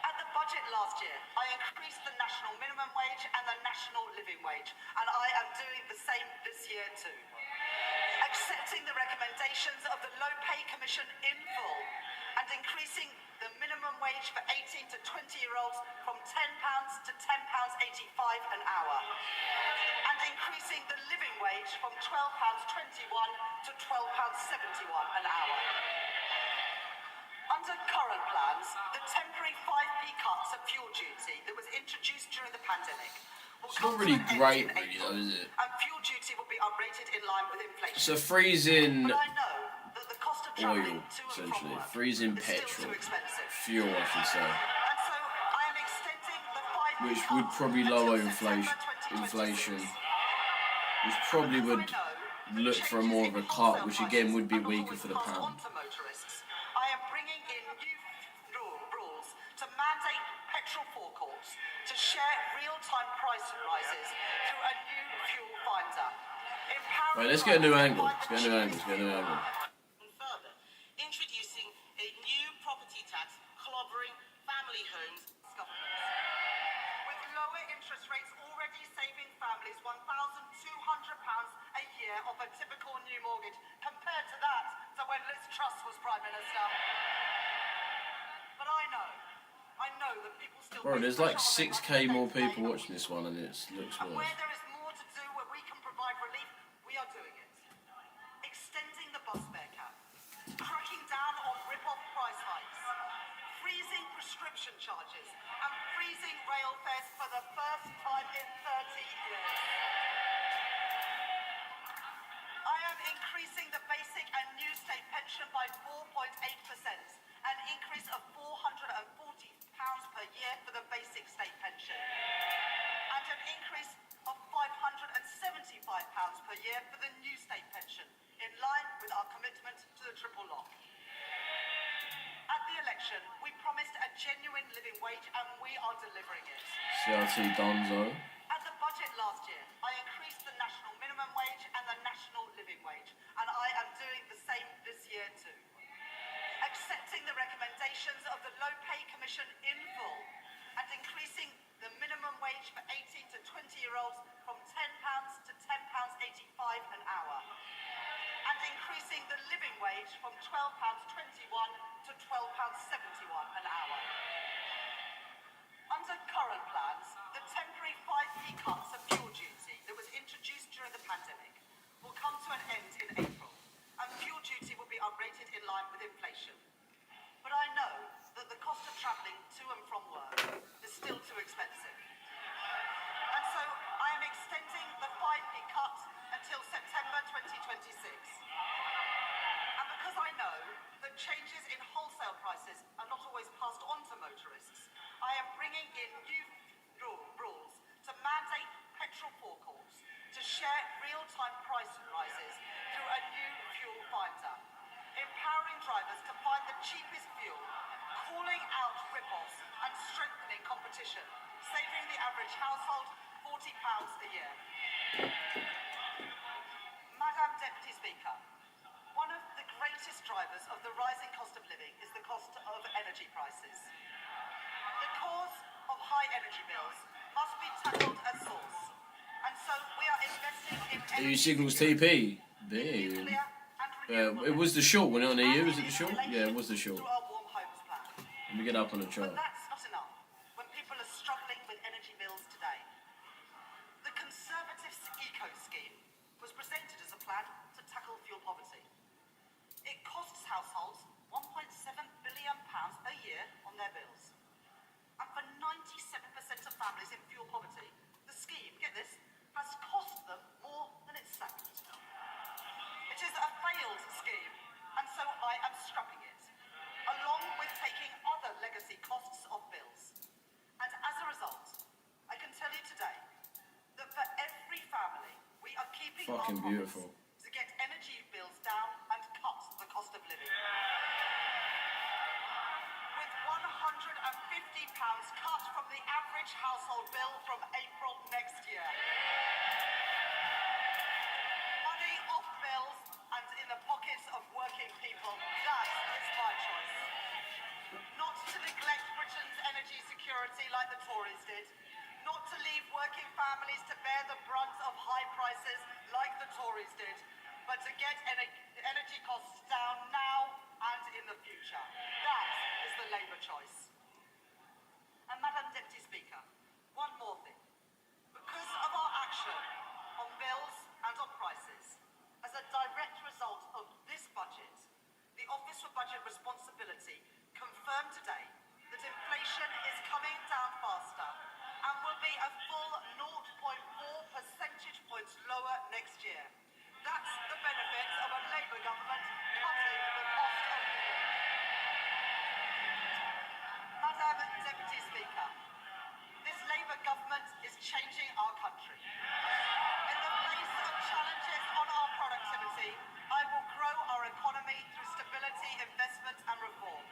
Speaker 3: At the budget last year, I increased the national minimum wage and the national living wage, and I am doing the same this year too. Accepting the recommendations of the Low Pay Commission in full, and increasing the minimum wage for 18 to 20-year-olds from £10 to £10.85 an hour, and increasing the living wage from £12.21 to £12.71 an hour. Under current plans, the temporary 5p cuts of fuel duty that was introduced during the pandemic will
Speaker 2: It's
Speaker 3: come
Speaker 2: not really
Speaker 3: to an
Speaker 2: great,
Speaker 3: end in
Speaker 2: really,
Speaker 3: April,
Speaker 2: though, is it?
Speaker 3: and fuel duty will be uprated in line with inflation.
Speaker 2: So freezing
Speaker 3: But I know that the cost of travelling
Speaker 2: oil,
Speaker 3: to and
Speaker 2: essentially.
Speaker 3: from work
Speaker 2: Freezing
Speaker 3: is still
Speaker 2: petrol.
Speaker 3: too expensive.
Speaker 2: Fuel, I should say.
Speaker 3: And so I am extending the 5p
Speaker 2: Which
Speaker 3: cut
Speaker 2: would probably
Speaker 3: until
Speaker 2: lower
Speaker 3: September
Speaker 2: inflation.
Speaker 3: 2026.
Speaker 2: Which probably would
Speaker 3: Because I know that
Speaker 2: look for
Speaker 3: changes
Speaker 2: more
Speaker 3: in
Speaker 2: of a
Speaker 3: wholesale
Speaker 2: cut, which again would be
Speaker 3: prices are not
Speaker 2: weaker
Speaker 3: always
Speaker 2: for the
Speaker 3: passed
Speaker 2: pound.
Speaker 3: on to motorists. I am bringing in new rules to mandate petrol forecourts to share real-time price rises through a new fuel finder.
Speaker 2: Right, let's get a new angle. Let's get a new angle. Let's get a new angle.
Speaker 3: And a typical new mortgage compared to that to when Liz Truss was Prime Minister. But I know that people still...
Speaker 2: Bro, there's like 6k more people watching this one and it looks
Speaker 3: And where
Speaker 2: worse.
Speaker 3: there is more to do, where we can provide relief, we are doing it. Extending the bus fare cap, cracking down on rip-off price hikes, freezing prescription charges, and freezing rail fares for the first time in 30 years. I am increasing the basic and new state pension by 4.8%, an increase of £440 per year for the basic state pension, and an increase of £575 per year for the new state pension, in line with our commitment to the triple lock. At the election, we promised a genuine living wage, and we are delivering it.
Speaker 2: CRT Donzo.
Speaker 3: At the budget last year, I increased the national minimum wage and the national living wage, and I am doing the same this year too. Accepting the recommendations of the Low Pay Commission in full and increasing the minimum wage for 18 to 20-year-olds from £10 to £10.85 an hour, and increasing the living wage from £12.21 to £12.71 an hour. Under current plans, the temporary 5p cuts of fuel duty that was introduced during the pandemic will come to an end in April, and fuel duty will be uprated in line with inflation. But I know that the cost of travelling to and from work is still too expensive. And so I am extending the 5p cut until September 2026. And because I know that changes in wholesale prices are not always passed on to motorists, I am bringing in new rules to mandate petrol forecourts to share real-time price rises through a new fuel finder, empowering drivers to find the cheapest fuel, calling out rip-offs and strengthening competition, saving the average household £40 a year. Madam Deputy Speaker, one of the greatest drivers of the rising cost of living is the cost of energy prices. The cause of high energy bills must be tackled at source, and so we are investing in
Speaker 2: EU
Speaker 3: energy
Speaker 2: signals
Speaker 3: security,
Speaker 2: TP.
Speaker 3: nuclear and renewable
Speaker 2: It was the short, wasn't it on EU?
Speaker 3: and
Speaker 2: Was it the short? Yeah, it was the short.
Speaker 3: through our Warm Homes Plan.
Speaker 2: Let me get up on the chart.
Speaker 3: But that's not enough when people are struggling with energy bills today. The Conservatives' Eco Scheme was presented as a plan to tackle fuel poverty. It costs households £1.7 billion a year on their bills. And for 97% of families in fuel poverty, the scheme, get this, has cost them more than it's saved. It is a failed scheme, and so I am scrapping it, along with taking other legacy costs of bills. And as a result, I can tell you today that for every family, we are keeping our
Speaker 2: Fucking
Speaker 3: promise
Speaker 2: beautiful.
Speaker 3: to get energy bills down and cut the cost of living. With £150 cut from the average household bill from April next year. Money off bills and in the pockets of working people, that is my choice. Not to neglect Britain's energy security like the Tories did. Not to leave working families to bear the brunt of high prices like the Tories did, but to get energy costs down now and in the future. That is the Labour choice. And Madam Deputy Speaker, one more thing. Because of our action on bills and on prices, as a direct result of this budget, the Office for Budget Responsibility confirmed today that inflation is coming down faster and will be a full 0.4 percentage points lower next year. That's the benefit of a Labour government cutting the cost of living. Madam Deputy Speaker, this Labour government is changing our country. In the face of challenges on our productivity, I will grow our economy through stability, investment and reform.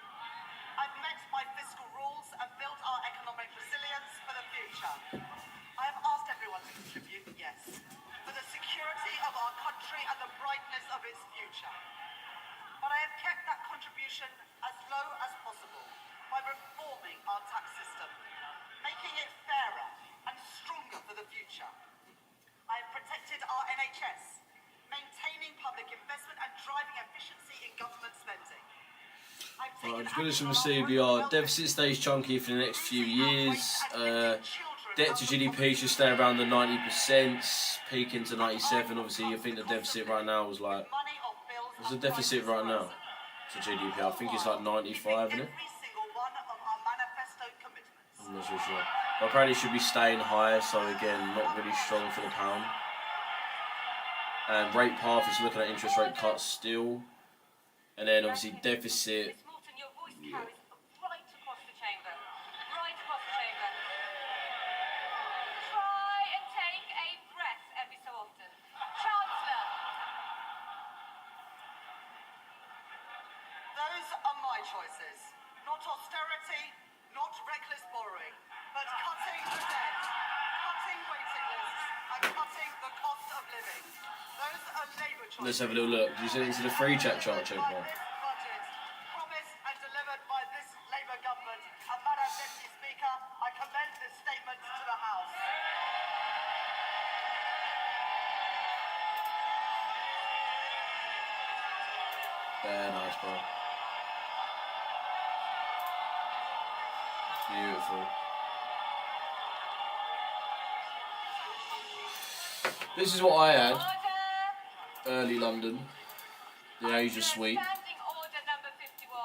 Speaker 3: I've met my fiscal rules and built our economic resilience for the future. I have asked everyone to contribute, yes, for the security of our country and the brightness of its future. But I have kept that contribution as low as possible by reforming our tax system, making it fairer and stronger for the future. I have protected our NHS, maintaining public investment and driving efficiency in government spending. I've
Speaker 2: Right,
Speaker 3: taken
Speaker 2: just going
Speaker 3: action
Speaker 2: to
Speaker 3: on
Speaker 2: see
Speaker 3: our
Speaker 2: our
Speaker 3: welfare
Speaker 2: deficit stays chunky for the next few years. Debt to
Speaker 3: children
Speaker 2: GDP should stay around the 90%, peaking to 97. Obviously, I think the deficit right now was like, what's the deficit right now to GDP? I think it's like 95, isn't it?
Speaker 3: Every single one of our manifesto commitments.
Speaker 2: I'm not so sure. But apparently it should be staying higher, so again, not really strong for the pound. And rate path is looking at interest rate cuts still. And then obviously deficit.
Speaker 1: Miss Morton, your voice carries right across the chamber. Right across the chamber. Try and take a breath every so often. Chancellor.
Speaker 3: Those are my choices. Not austerity, not reckless borrowing, but cutting the debt, cutting waiting lists, and cutting the cost of living. Those are Labour choices.
Speaker 2: Let's have a little look. Did you send it into the free chat chart,
Speaker 3: By
Speaker 2: Chopper?
Speaker 3: this budget, promised and delivered by this Labour government, and Madam Deputy Speaker, I commend this statement to the House.
Speaker 2: Very nice, bro. Beautiful. This is what I had.
Speaker 1: Order.
Speaker 2: Early London. The Asia Suite.
Speaker 1: Standing order number 51.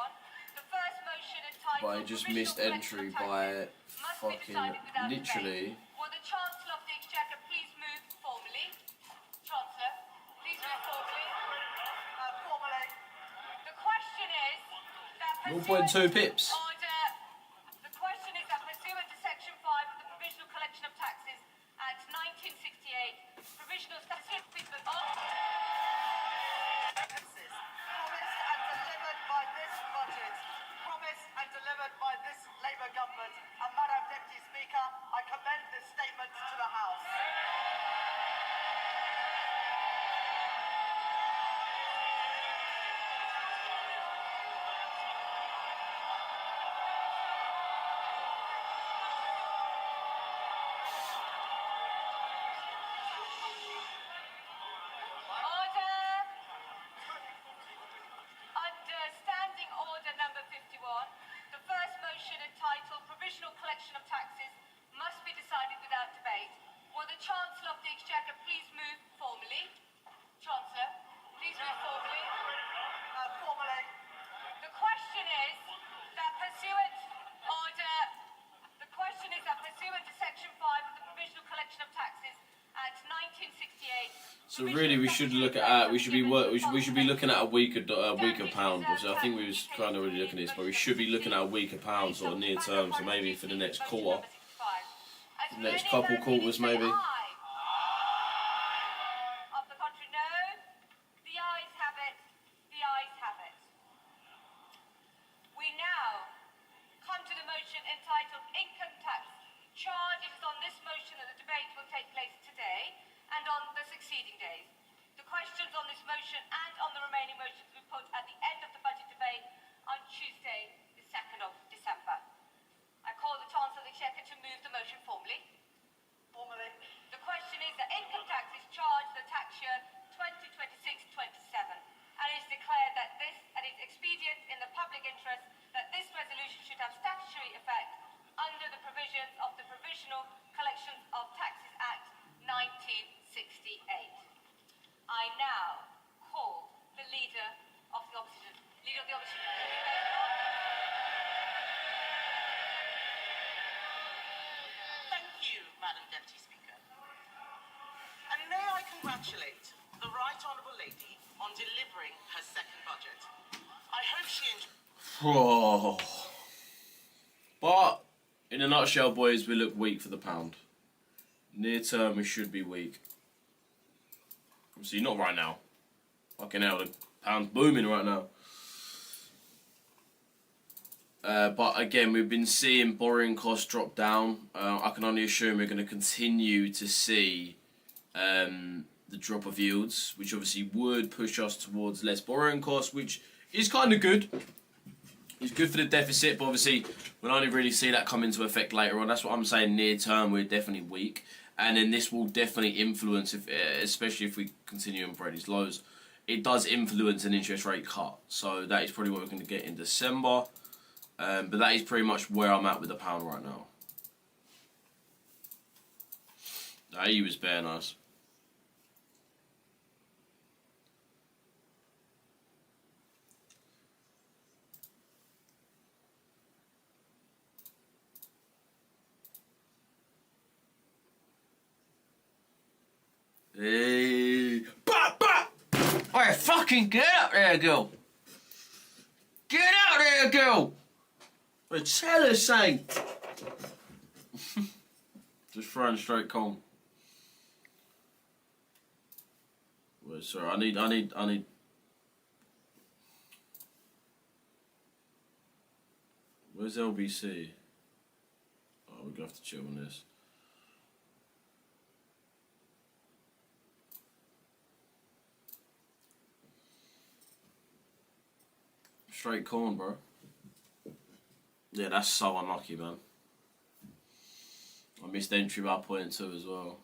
Speaker 1: The first motion entitled
Speaker 2: But I just missed entry by fucking literally.
Speaker 1: Will the Chancellor of the Exchequer please move formally? Chancellor, please move formally.
Speaker 3: Formally,
Speaker 1: The question is that
Speaker 2: 0.2 pips.
Speaker 1: Order. The question is that pursuant to Section 5 of the Provisional Collection of Taxes Act 1968, provisional statistics of
Speaker 3: promised and delivered by this budget, promised and delivered by this Labour government, and Madam Deputy Speaker, I commend this statement to the House.
Speaker 1: Order. Under Standing Order number 51, the first motion entitled Provisional Collection of Taxes must be decided without debate. Will the Chancellor of the Exchequer please move formally? Chancellor, please move formally.
Speaker 3: Formally,
Speaker 1: The question is that pursuant order. The question is that pursuant to Section 5 of the Provisional Collection of Taxes Act 1968.
Speaker 2: So really, we should look at we should be looking at a weaker pound. So I think we was kind of already looking at this, but we should be looking at a weaker pound sort of near term. So maybe for the next quarter, the next couple quarters maybe.
Speaker 1: Of the country, no. The ayes have it. The ayes have it. We now come to the motion entitled Income Tax Charge. It is on this motion that the debate will take place today and on the succeeding days. The questions on this motion and on the remaining motions will be put at the end of the budget debate on Tuesday, the 2nd of December. I call the Chancellor of the Exchequer to move the motion formally.
Speaker 3: formally,
Speaker 1: The question is that income tax is charged the tax year 2026-27 and it is declared that this and it's expedient in the public interest that this resolution should have statutory effect under the provisions of the Provisional Collection of Taxes Act 1968. I now call the Leader of the Opposition. Leader of the Opposition.
Speaker 3: thank you, Madam Deputy Speaker. And may I congratulate the Right Honourable Lady on delivering her second budget. I hope she enjoys.
Speaker 2: But in a nutshell, boys, we look weak for the pound. Near term, we should be weak. Obviously, not right now. Fucking hell, the pound's booming right now. But again, we've been seeing borrowing costs drop down. I can only assume we're going to continue to see the drop of yields, which obviously would push us towards less borrowing costs, which is kind of good. It's good for the deficit, but obviously we'll only really see that come into effect later on. That's what I'm saying. Near term, we're definitely weak. and then this will definitely influence, if especially if we continue on Brady's lows, it does influence an interest rate cut. So that is probably what we're going to get in December. But that is pretty much where I'm at with the pound right now. He was bare nice. Hey, bah, bah. Alright, fucking get up there, girl. Get out there, girl. Richesse saying. Just throwing straight calm. Wait, sorry, I need. Where's LBC? Oh, we're gonna have to chill on this. Straight corn, bro. Yeah, that's so unlucky, man. I missed entry by 0.2 as well.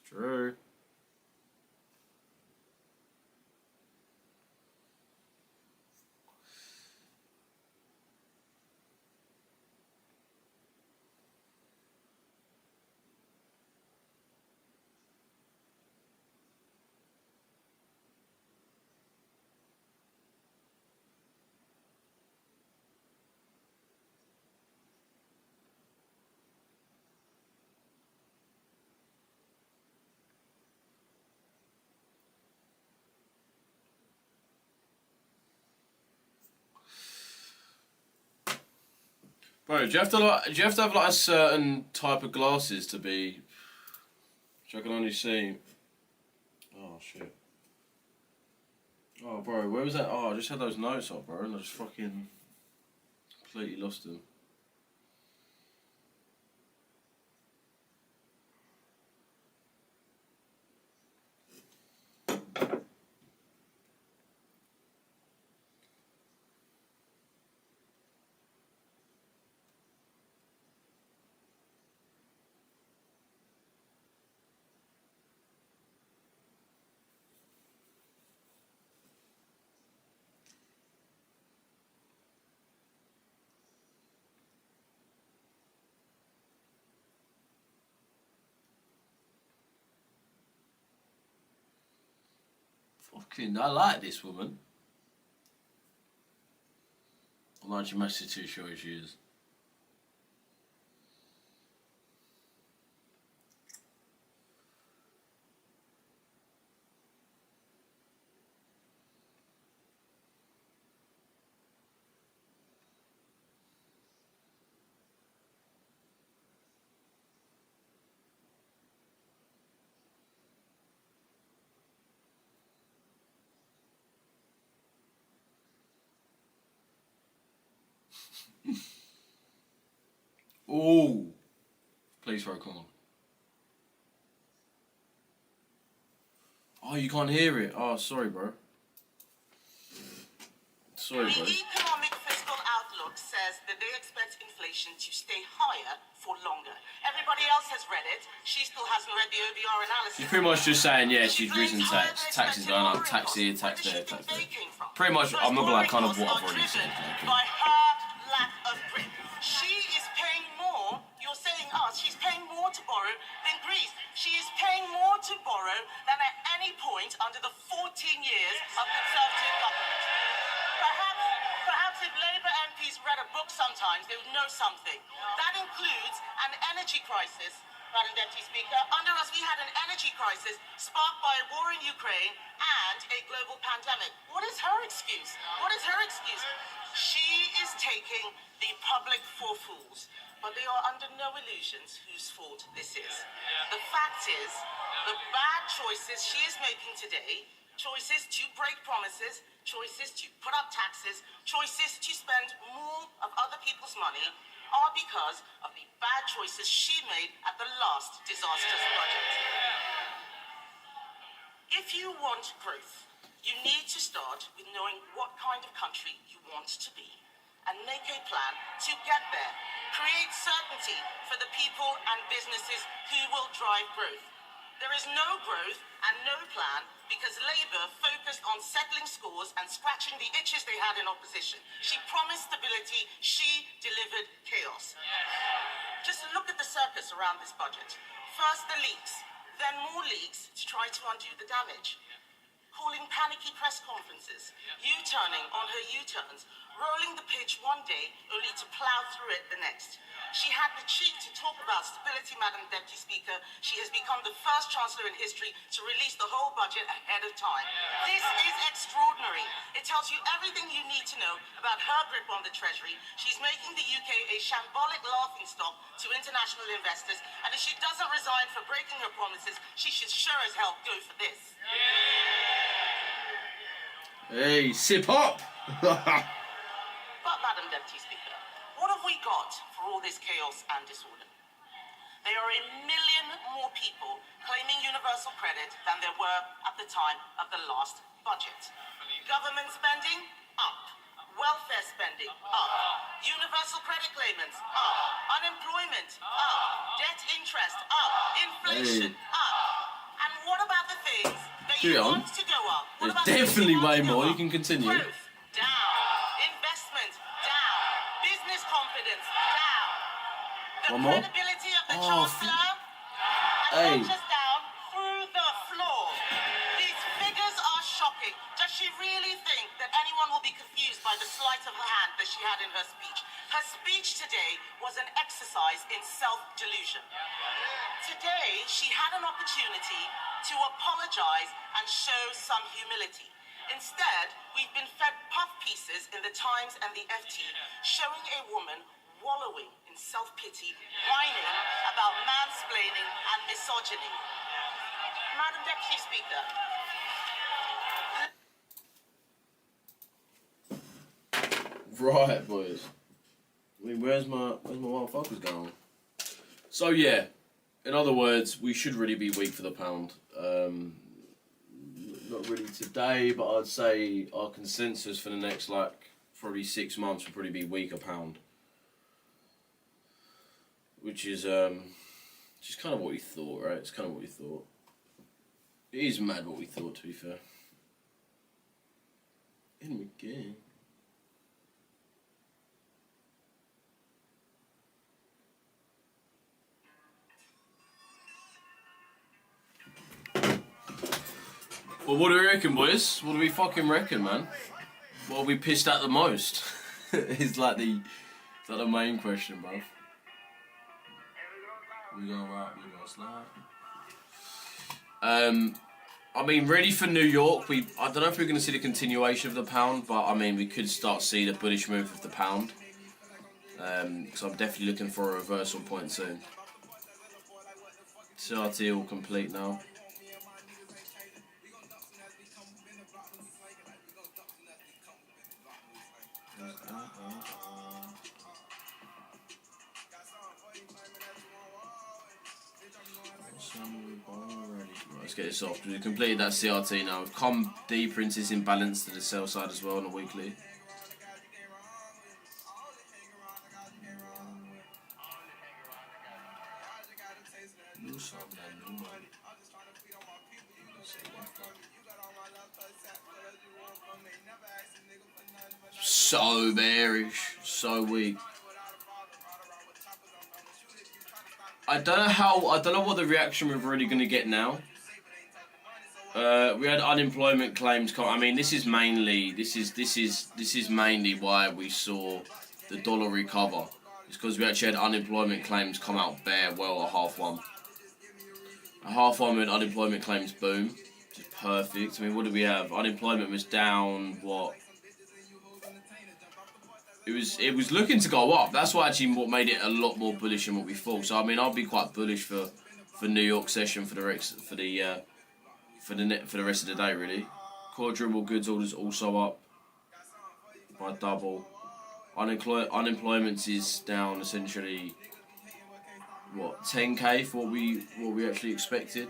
Speaker 2: True. Bro, do you have to have like a certain type of glasses to be? Which I can only see. Oh shit. Oh bro, where was that? Oh, I just had those notes up, bro, and I just fucking completely lost them. Fucking, I like this woman. I'm not actually too sure who she is. Ooh. Please throw, come on. Oh, you can't hear it. Oh, sorry, bro. Sorry, bro.
Speaker 3: The economic fiscal outlook says that they expect inflation to stay higher for longer. Everybody else has read it. She still hasn't read the OBR analysis.
Speaker 2: She's pretty much just saying, yeah, she's risen tax. Tax is going up, tax here, tax there, tax there. Pretty much, I'm not gonna lie, kind of what I've already said. Okay.
Speaker 3: By her lack of grip. She is paying more. You're saying us. She's paying more to borrow than Greece. She is paying more to borrow than at any point under the 14 years of Conservative government. Perhaps if Labour MPs read a book sometimes, they would know something. That includes an energy crisis, Madam Deputy Speaker. Under us, we had an energy crisis sparked by a war in Ukraine and a global pandemic. What is her excuse? What is her excuse? She is taking the public for fools, but they are under no illusions whose fault this is. The fact is, the bad choices she is making today, choices to break promises, choices to put up taxes, choices to spend more of other people's money, are because of the bad choices she made at the last disastrous budget. If you want growth, you need to start with knowing what kind of country you want to be and make a plan to get there. Create certainty for the people and businesses who will drive growth. There is no growth and no plan because Labour focused on settling scores and scratching the itches they had in opposition. She promised stability, she delivered chaos. Just look at the circus around this budget. First the leaks, then more leaks to try to undo the damage. Calling panicky press conferences, U-turning on her U-turns, rolling the pitch one day only to plough through it the next. She had the cheek to talk about stability, Madam Deputy Speaker. She has become the first Chancellor in history to release the whole budget ahead of time. This is extraordinary. It tells you everything you need to know about her grip on the Treasury. She's making the UK a shambolic laughingstock to international investors, and if she doesn't resign for breaking her promises, she should sure as hell go for this.
Speaker 2: Hey, sip up!
Speaker 3: But, Madam Deputy Speaker, what have we got for all this chaos and disorder? There are 1 million more people claiming universal credit than there were at the time of the last budget. Government spending, up. Welfare spending, up. Universal credit claimants, up. Unemployment, up. Debt interest, up. Inflation, up. And what about the things that you want to go up? What
Speaker 2: There's
Speaker 3: about the things
Speaker 2: definitely
Speaker 3: you want
Speaker 2: way
Speaker 3: to go
Speaker 2: more.
Speaker 3: up?
Speaker 2: You can continue.
Speaker 3: Growth, down. Investment, down. Business confidence, down. The
Speaker 2: One more?
Speaker 3: credibility of the
Speaker 2: Oh,
Speaker 3: Chancellor
Speaker 2: Hey.
Speaker 3: has just down through the floor. These figures are shocking. Does she really think that anyone will be confused by the sleight of her hand that she had in her speech? Her speech today was an exercise in self-delusion. Today, she had an opportunity to apologize and show some humility. Instead, we've been fed puff pieces in the Times and the FT showing a woman wallowing in self-pity, whining about mansplaining and misogyny. Madam Deputy Speaker,
Speaker 2: Right, boys. I mean, where's my motherfuckers going? So yeah, in other words, we should really be weak for the pound. Not really today, but I'd say our consensus for the next probably 6 months would probably be weaker pound, which is just kind of what we thought, right? It's kind of what we thought. It is mad what we thought, to be fair. In we go. Well, what do we reckon, boys? What do we fucking reckon, man? What are we pissed at the most? It's like the main question, bro. We gonna rock, we gonna slide. I mean, ready for New York. I don't know if we're gonna see the continuation of the pound, but I mean, we could start to see the bullish move of the pound. Because I'm definitely looking for a reversal point soon. CRT all complete now. Let's get this off. We've completed that CRT now. We've come deeper into this imbalance to the sell side as well on a weekly. So bearish, so weak. I don't know what the reaction we're really going to get now. We had unemployment claims come. I mean, this is mainly why we saw the dollar recover. It's because we actually had unemployment claims come out bare well at half one. At half one, we had unemployment claims boom, which is perfect. I mean, what did we have? Unemployment was down what? it was looking to go up. That's why actually what made it a lot more bullish than what we thought. So I mean, I'll be quite bullish for New York session for the rest of the day really. Quadruple goods orders also up by double. Unemployment is down essentially what 10k for what we actually expected,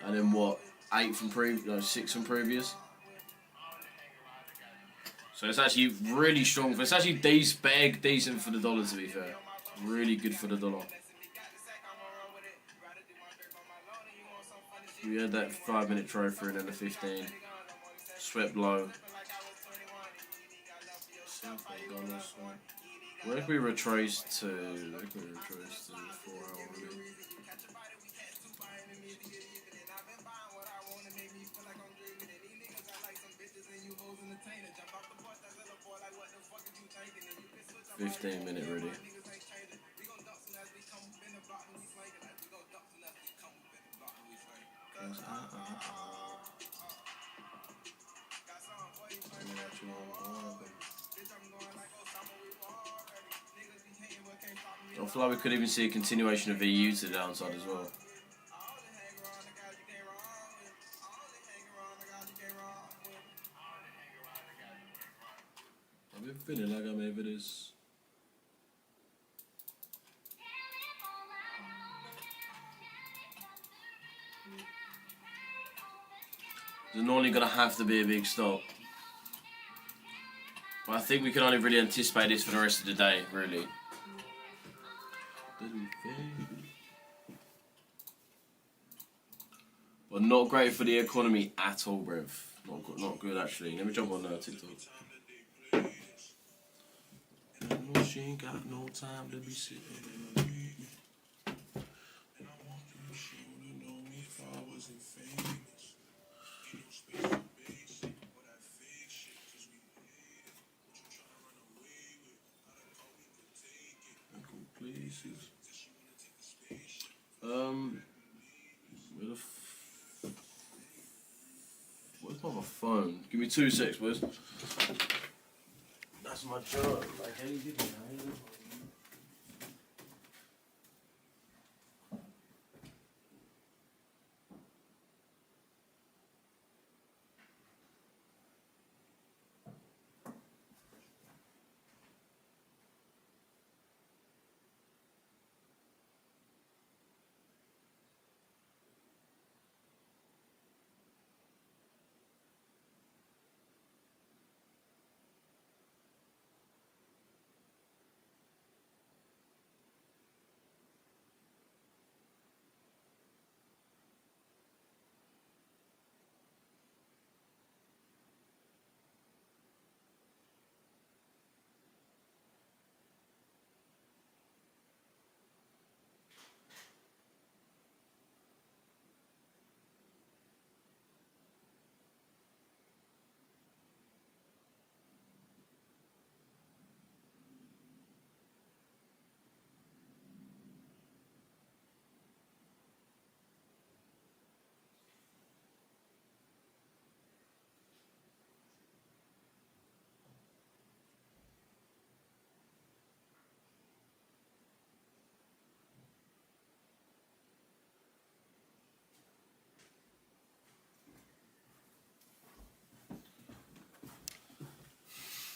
Speaker 2: and then what 6 from previous. So it's actually really strong. It's actually decent for the dollar, to be fair. Really good for the dollar. We had that 5-minute trade through and then the 15. Swept low. Where can we retrace to? 4 hour really? $15-minute really. I feel like we could even see a continuation of EU to the downside as well. I've been feeling like I'm over this. There's normally going to have to be a big stop. But I think we can only really anticipate this for the rest of the day, really. But not great for the economy at all, bruv. Not good, actually. Let me jump on TikTok. No, she ain't got no time to be sitting. Where's my phone? Give me 2 secs, boys. That's my job. Like any video.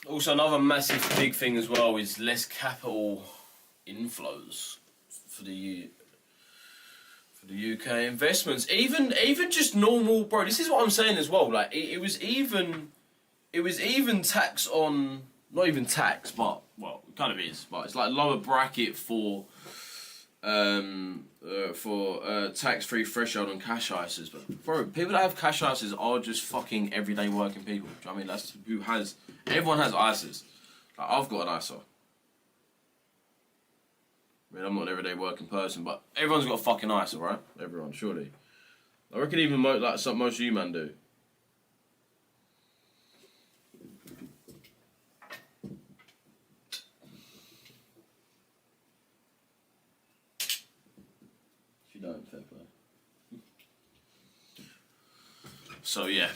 Speaker 2: Also, another massive big thing as well is less capital inflows for the UK investments. Even just normal, bro. This is what I'm saying as well. Like it was even tax on, not even tax, but well, it kind of is. But it's like lower bracket for tax-free threshold on cash ISAs. But bro, people that have cash ISAs are just fucking everyday working people. Do you know what I mean? That's who has. Everyone has ISAs. Like, I've got an ISA. I mean, I'm not an everyday working person, but everyone's got a fucking ISA, right? Everyone, surely. I reckon even most of you man do. If you don't, fair play. So yeah,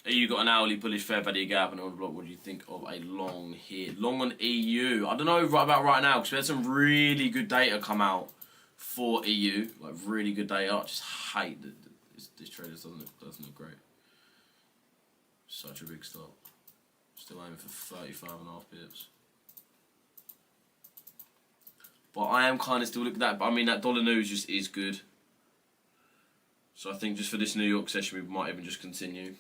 Speaker 2: EU got an hourly bullish fair value gap and overblock. What do you think of a long here? Long on EU. I don't know about right now because we had some really good data come out for EU, like really good data. I just hate that this trade doesn't look great. Such a big stop. Still aiming for 35.5 pips. But I am kind of still looking at that. But I mean, that dollar news just is good. So I think just for this New York session, we might even just continue.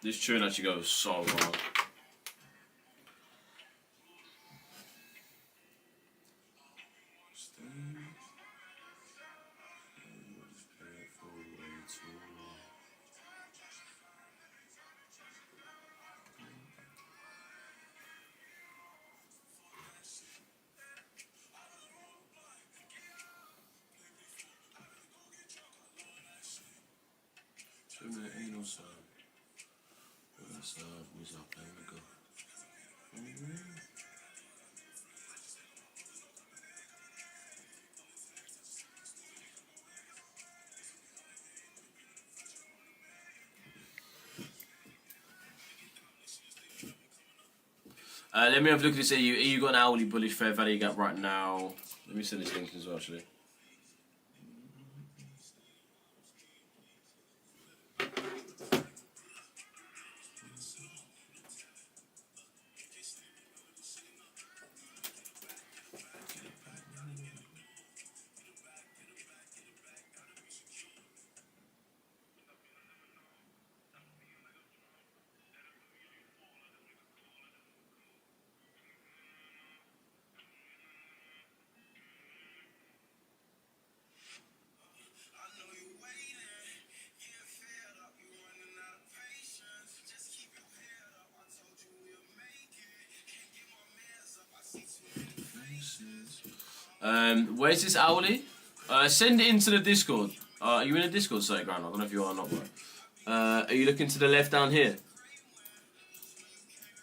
Speaker 2: This tune actually goes so well. Let me have a look at this EU. EU got an hourly bullish fair value gap right now. Let me send this link as well, actually. Where's this hourly? Send it into the Discord. Are you in a Discord site, Grant? I don't know if you are or not, bro. Are you looking to the left down here?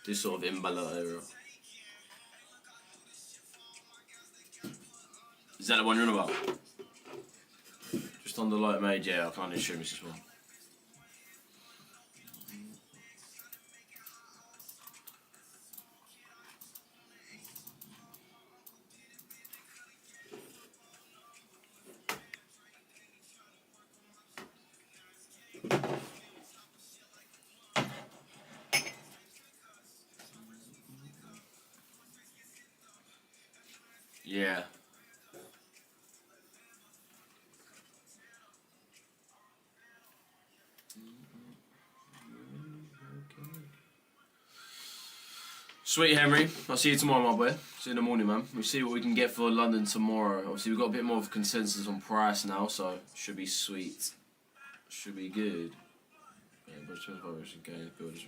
Speaker 2: This sort of Imbala area. Is that the one you're on about? Just on the light made, yeah, I can't assume it's this one. Yeah. Sweet Henry, I'll see you tomorrow, my boy. See you in the morning, man. We'll see what we can get for London tomorrow. Obviously, we've got a bit more of a consensus on price now, so should be sweet. Should be good. Yeah, but it's gain builders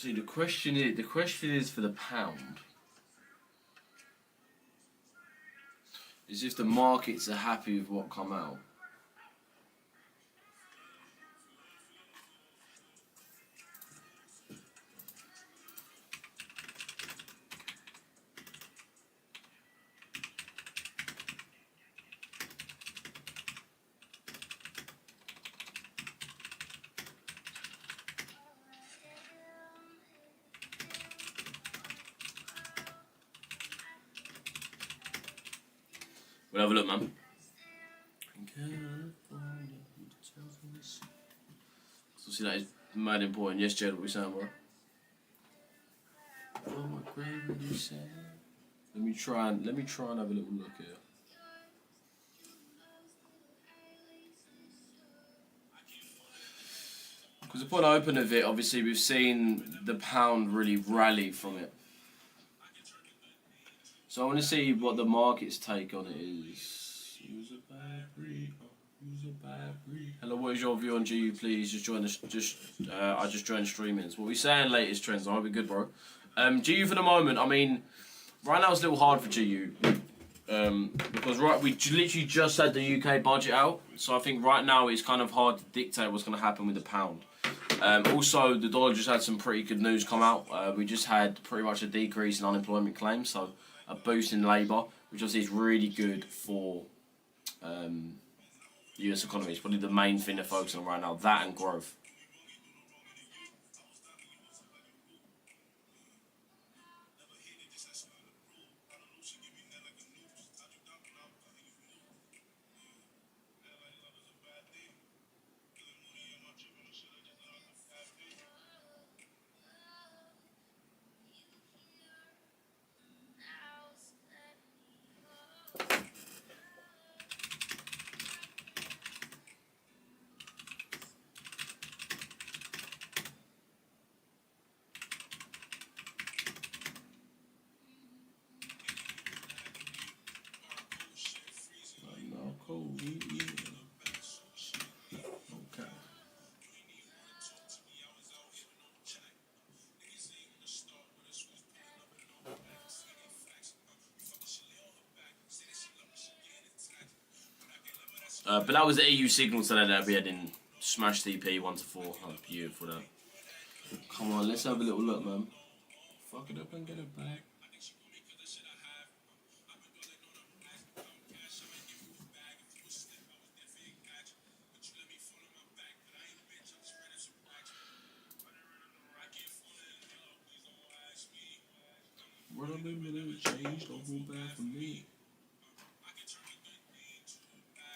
Speaker 2: See, the question is for the pound is if the markets are happy with what come out. We'll have a look, man. So see, that is mad important. Yes, Jed, what we saying, bro? Oh my gravity said. Let me try and have a little look here. Because upon open of it, obviously we've seen the pound really rally from it. So I want to see what the market's take on it is. Use a bad breed. Use a bad breed. Hello, what is your view on GU? Please just join us. I just joined streaming. What we saying? Latest trends. I'll be good, bro. GU for the moment. I mean, right now it's a little hard for GU. Because we literally just had the UK budget out, so I think right now it's kind of hard to dictate what's going to happen with the pound. Also, the dollar just had some pretty good news come out. We just had pretty much a decrease in unemployment claims, so a boost in labour, which obviously is really good for the US economy. It's probably the main thing they're focusing on right now, that and growth. Okay. But that was the EU signal today that we had in Smash TP 1 to 4. Oh, beautiful that. Come on, let's have a little look, man. Fuck it up and get it back. Run up in minute, change, don't hold back for me.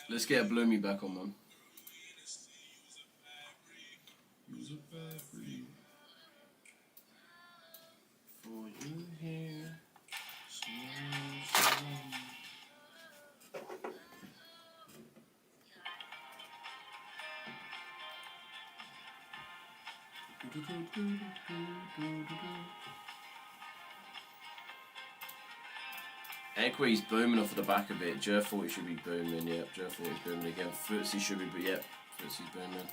Speaker 2: Let's get a Bloomy back on, man. Use a bad breed for you here. Equity's booming off the back of it. Jer 40 should be booming, yep. Jer 40 is booming again. FTSE should be, but yep. FTSE's booming.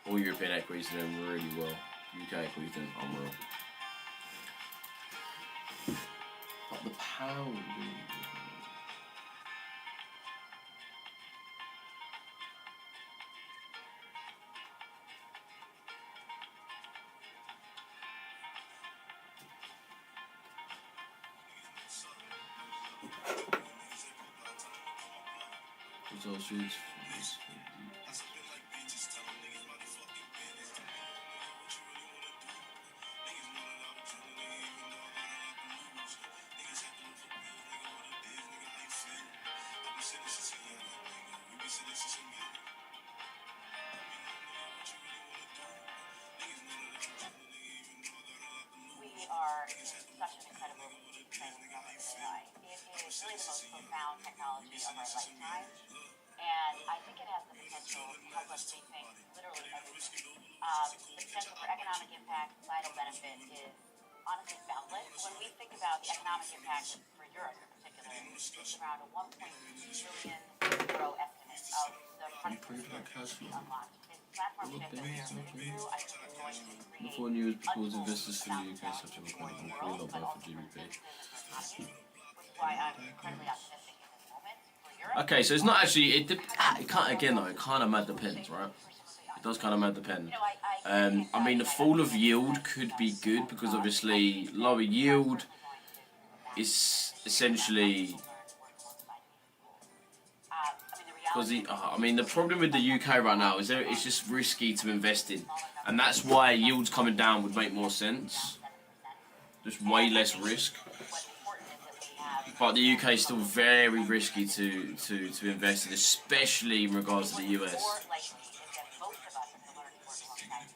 Speaker 2: All European equities are doing really well. UK equities doing unreal. But the pound. Shoots.
Speaker 4: are in such an incredible training of AI. It is really the most profound technology of our lifetime, and I think it has the potential to help us rethink literally everything. The potential for economic impact, societal benefit is honestly boundless. When we think about the economic impact for Europe in particular, it's around a 1.2 trillion euro estimate of the productivity that can be unlocked. This platform shift that we are living through, I think is going to create
Speaker 2: Before news, because investors for the UK such a requirement, we not both for GBP.
Speaker 4: why I'm incredibly optimistic in this moment for Europe.
Speaker 2: Okay, so it's not actually, it can't, again though, it kind of mad depends, right? It does kind of mad depend. I mean, the fall of yield could be good because obviously lower yield is essentially because the problem with the UK right now is it's just risky to invest in, and that's why yields coming down would make more sense. Just way less risk.
Speaker 4: What's important is that we have
Speaker 2: But the UK is still very risky to invest in, especially in regards to the US.
Speaker 4: More likely is that most of us have learned to work alongside.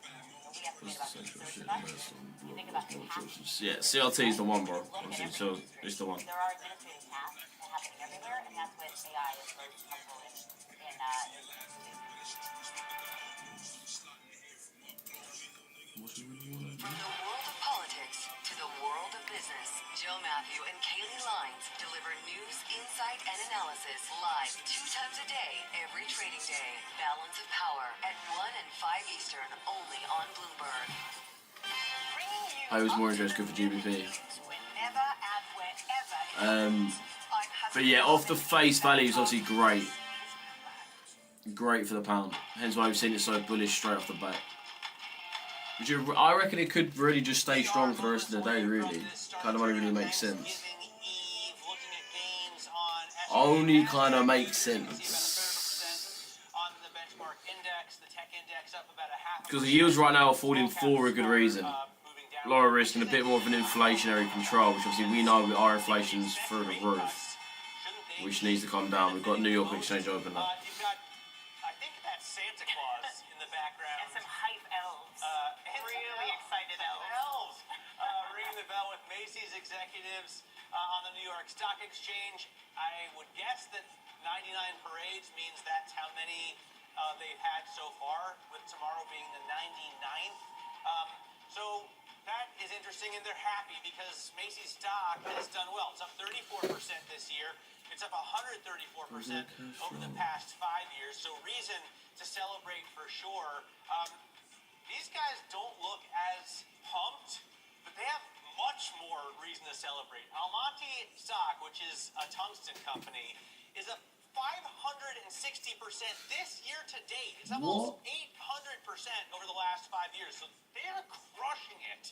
Speaker 4: We estimate about 2/3 of us. You think about capacity.
Speaker 2: Yeah, CRT is the one, bro. Honestly, so it's the one.
Speaker 4: There are administrative tasks happening everywhere, and that's what AI is very helpful in
Speaker 5: From the world of politics to the world of business, Joe Matthew and Kaylee Lines deliver news, insight, and analysis live 2 times a day, every trading day. Balance of Power at 1 and 5 Eastern, only on Bloomberg.
Speaker 2: I was more interested for GBP. But yeah, off the face value is obviously great. Great for the pound. Hence why we've seen it so bullish straight off the bat. I reckon it could really just stay strong for the rest of the day, really. Kind of only really makes sense. Only kind of makes sense. Because the yields right now are falling for a good reason. Lower risk and a bit more of an inflationary control, which obviously we know our inflation's through the roof, which needs to come down. We've got New York Exchange open now.
Speaker 6: I think that's Santa Claus in the background.
Speaker 4: and some hype elves.
Speaker 6: Really excited elves. Ringing the bell with Macy's executives on the New York Stock Exchange. I would guess that 99 parades means that's how many they've had so far, with tomorrow being the 99th. So that is interesting, and they're happy because Macy's stock has done well. It's up 34% this year. It's up 134% over the past 5 years. So reason to celebrate for sure. These guys don't look as pumped, but they have much more reason to celebrate. Almaty stock, which is a tungsten company, is up 560% this year to date. It's almost 800% over the last 5 years. So they are crushing it.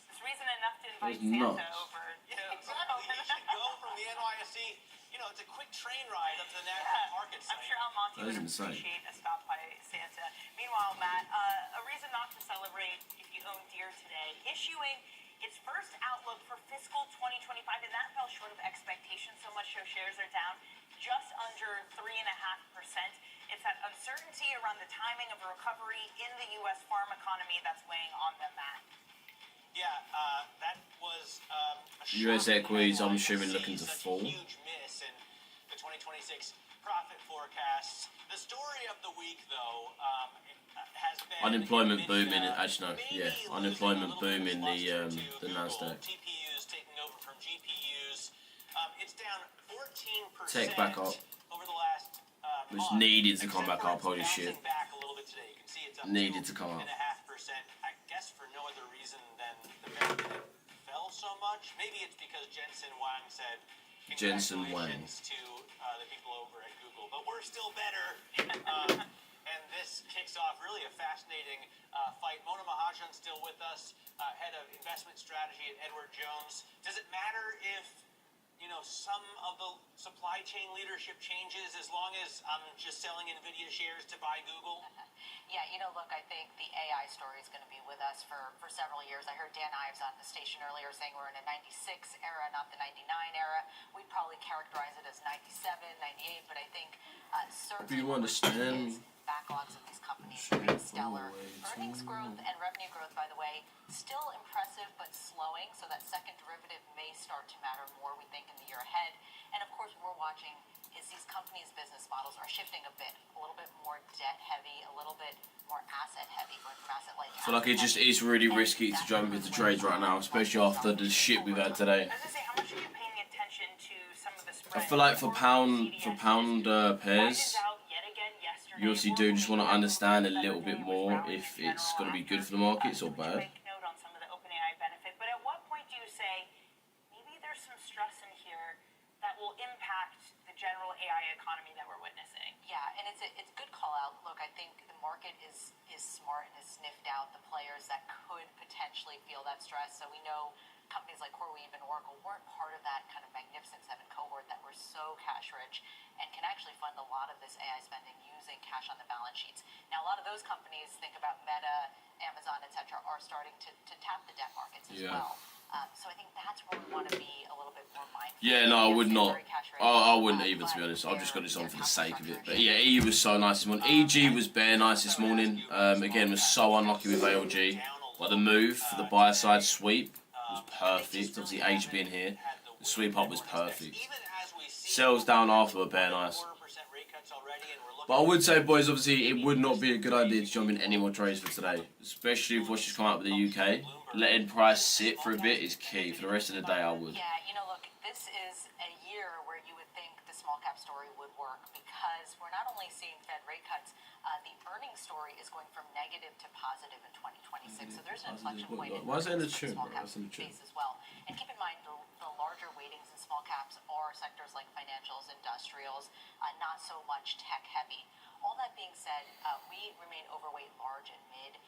Speaker 4: It's reason enough to invite
Speaker 2: It's
Speaker 4: Santa
Speaker 2: nuts.
Speaker 4: over.
Speaker 6: Yeah, exactly. You should go from the NYSE. You know, it's a quick train ride up to the Nasdaq market site.
Speaker 4: I'm sure Almonte
Speaker 2: That
Speaker 4: would
Speaker 2: is insane.
Speaker 4: appreciate a stop by Santa. Meanwhile, Matt, a reason not to celebrate if you own Deere today, issuing its first outlook for fiscal 2025, and that fell short of expectations so much so shares are down just under 3.5%. It's that uncertainty around the timing of a recovery in the U.S. farm economy that's weighing on them, Matt.
Speaker 6: Yeah, that was a
Speaker 2: US
Speaker 6: shocking
Speaker 2: equities, I'm
Speaker 6: headline
Speaker 2: assuming,
Speaker 6: see
Speaker 2: looking to
Speaker 6: such a
Speaker 2: fall.
Speaker 6: Huge miss in the 2026 profit forecasts. The story of the week, though, has been
Speaker 2: Unemployment
Speaker 6: NVIDIA
Speaker 2: booming. Actually, no. Yeah,
Speaker 6: maybe
Speaker 2: unemployment
Speaker 6: losing a little
Speaker 2: booming
Speaker 6: bit of
Speaker 2: the
Speaker 6: luster to
Speaker 2: Nasdaq.
Speaker 6: Google. TPUs taking over from GPUs. It's down 14%
Speaker 2: Tech back up.
Speaker 6: over the last
Speaker 2: Which
Speaker 6: month,
Speaker 2: needed to come
Speaker 6: except
Speaker 2: back up,
Speaker 6: for
Speaker 2: holy
Speaker 6: it's
Speaker 2: shit.
Speaker 6: bouncing back a little bit today. You can see it's up
Speaker 2: Needed to come up.
Speaker 6: 2.5%. I guess for no other reason than the fact that it fell so much. Maybe it's because Jensen Huang said
Speaker 2: Jensen Huang.
Speaker 6: congratulations to the people over at Google, but we're still better. And this kicks off really a fascinating fight. Mona Mahajan's still with us, head of investment strategy at Edward Jones. Does it matter if some of the supply chain leadership changes as long as I'm just selling NVIDIA shares to buy Google?
Speaker 4: Yeah, look, I think the AI story is going to be with us for several years. I heard Dan Ives on the station earlier saying we're in a 96 era, not the 99 era. We'd probably characterize it as 97, 98, but I think certainly
Speaker 2: you
Speaker 4: what we're seeing
Speaker 2: understand-
Speaker 4: is backlogs of these companies remain stellar. Earnings growth and revenue growth, by the way, still impressive but slowing, so that second derivative may start to matter more, we think, in the year ahead. And of course, what we're watching is these companies' business models are shifting a bit, a little bit more debt heavy, a little bit more asset heavy, going from asset light to
Speaker 2: I feel like it just is really risky to jump into trades right now, especially after the shit we've had today.
Speaker 4: I was gonna say, how much are you paying attention to some of the
Speaker 2: I
Speaker 4: spreads?
Speaker 2: feel like for pound pairs,
Speaker 4: Widened out yet again yesterday.
Speaker 2: you obviously do just want to understand a little bit more if it's going to be good for the markets or bad.
Speaker 4: Make note on some of the OpenAI benefit, but at what point do you say maybe there's some stress in here that will impact the general AI economy that we're witnessing? Yeah, and it's a good call out. Look, I think the market is smart and has sniffed out the players that could potentially feel that stress. So we know companies like CoreWeave and Oracle weren't part of that kind of Magnificent Seven cohort that were so cash rich and can actually fund a lot of this AI spending using cash on the balance sheets. Now, a lot of those companies, think about Meta, Amazon, et cetera, are starting to tap the debt markets as
Speaker 2: Yeah.
Speaker 4: well. So I think that's where we want to be a little bit more mindful.
Speaker 2: Yeah, no, I would not.
Speaker 4: Very cash rich,
Speaker 2: I wouldn't either, to be
Speaker 4: but
Speaker 2: honest. I've just got this on for the sake of it.
Speaker 4: their
Speaker 2: But yeah, E was so nice this morning. EG was bare nice this morning. Again, was so unlucky with ALG. But the move for the buy side sweep was perfect. Obviously, H being here, the sweep up was perfect. Sells down after were bare nice. But I would say, boys, obviously, it would not be a good idea to jump in any more trades for today. Especially if what's just come out with the UK. Letting price sit for a bit is key. For the rest of the day, I would.
Speaker 4: Yeah, look, this is a year where you would think the small cap story would work because we're not only seeing Fed rate cuts, the earnings story is going from negative to positive in 2026. So there's an inflection point in
Speaker 2: Why is it in the
Speaker 4: the
Speaker 2: tune,
Speaker 4: small
Speaker 2: bro?
Speaker 4: cap
Speaker 2: That's in the tune.
Speaker 4: space as well. And keep in mind, the larger weightings in small caps are sectors like financials, industrials, not so much tech heavy. All that being said, we remain overweight large and mid.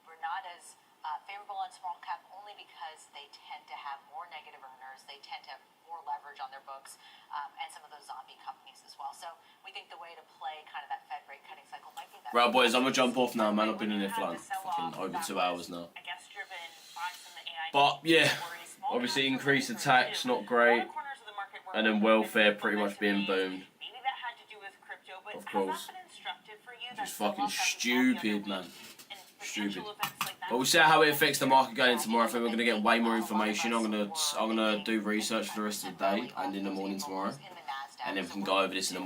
Speaker 4: We're not as favorable on small cap only because they tend to have more negative earners. They tend to have more leverage on their books, and some of those zombie companies as well. So we think the way to play kind of that Fed rate cutting cycle might be that.
Speaker 2: Right, boys, I'm going to jump off now, man. I've been in there for like fucking over 2 hours now.
Speaker 7: I guess driven by some of the AI
Speaker 2: But, yeah,
Speaker 7: worries. Small
Speaker 2: obviously
Speaker 7: caps are
Speaker 2: increased
Speaker 7: really
Speaker 2: attacks,
Speaker 7: turned
Speaker 2: not great.
Speaker 7: All corners of the market were
Speaker 2: And then
Speaker 7: really
Speaker 2: welfare
Speaker 7: different
Speaker 2: pretty much being
Speaker 7: momentum
Speaker 2: boomed.
Speaker 7: Maybe that had to do with crypto, but
Speaker 2: Of
Speaker 7: has
Speaker 2: course.
Speaker 7: that been instructive for you?
Speaker 2: Just
Speaker 7: That
Speaker 2: fucking
Speaker 7: sell-off that we saw the other
Speaker 2: stupid,
Speaker 7: week
Speaker 2: man.
Speaker 7: and
Speaker 2: Stupid.
Speaker 7: potential events like that?
Speaker 2: But we'll see how it affects the market going into tomorrow. I think we're going to get way more information. I'm gonna do research for the rest of the day and in the morning tomorrow. And then we can go over this in the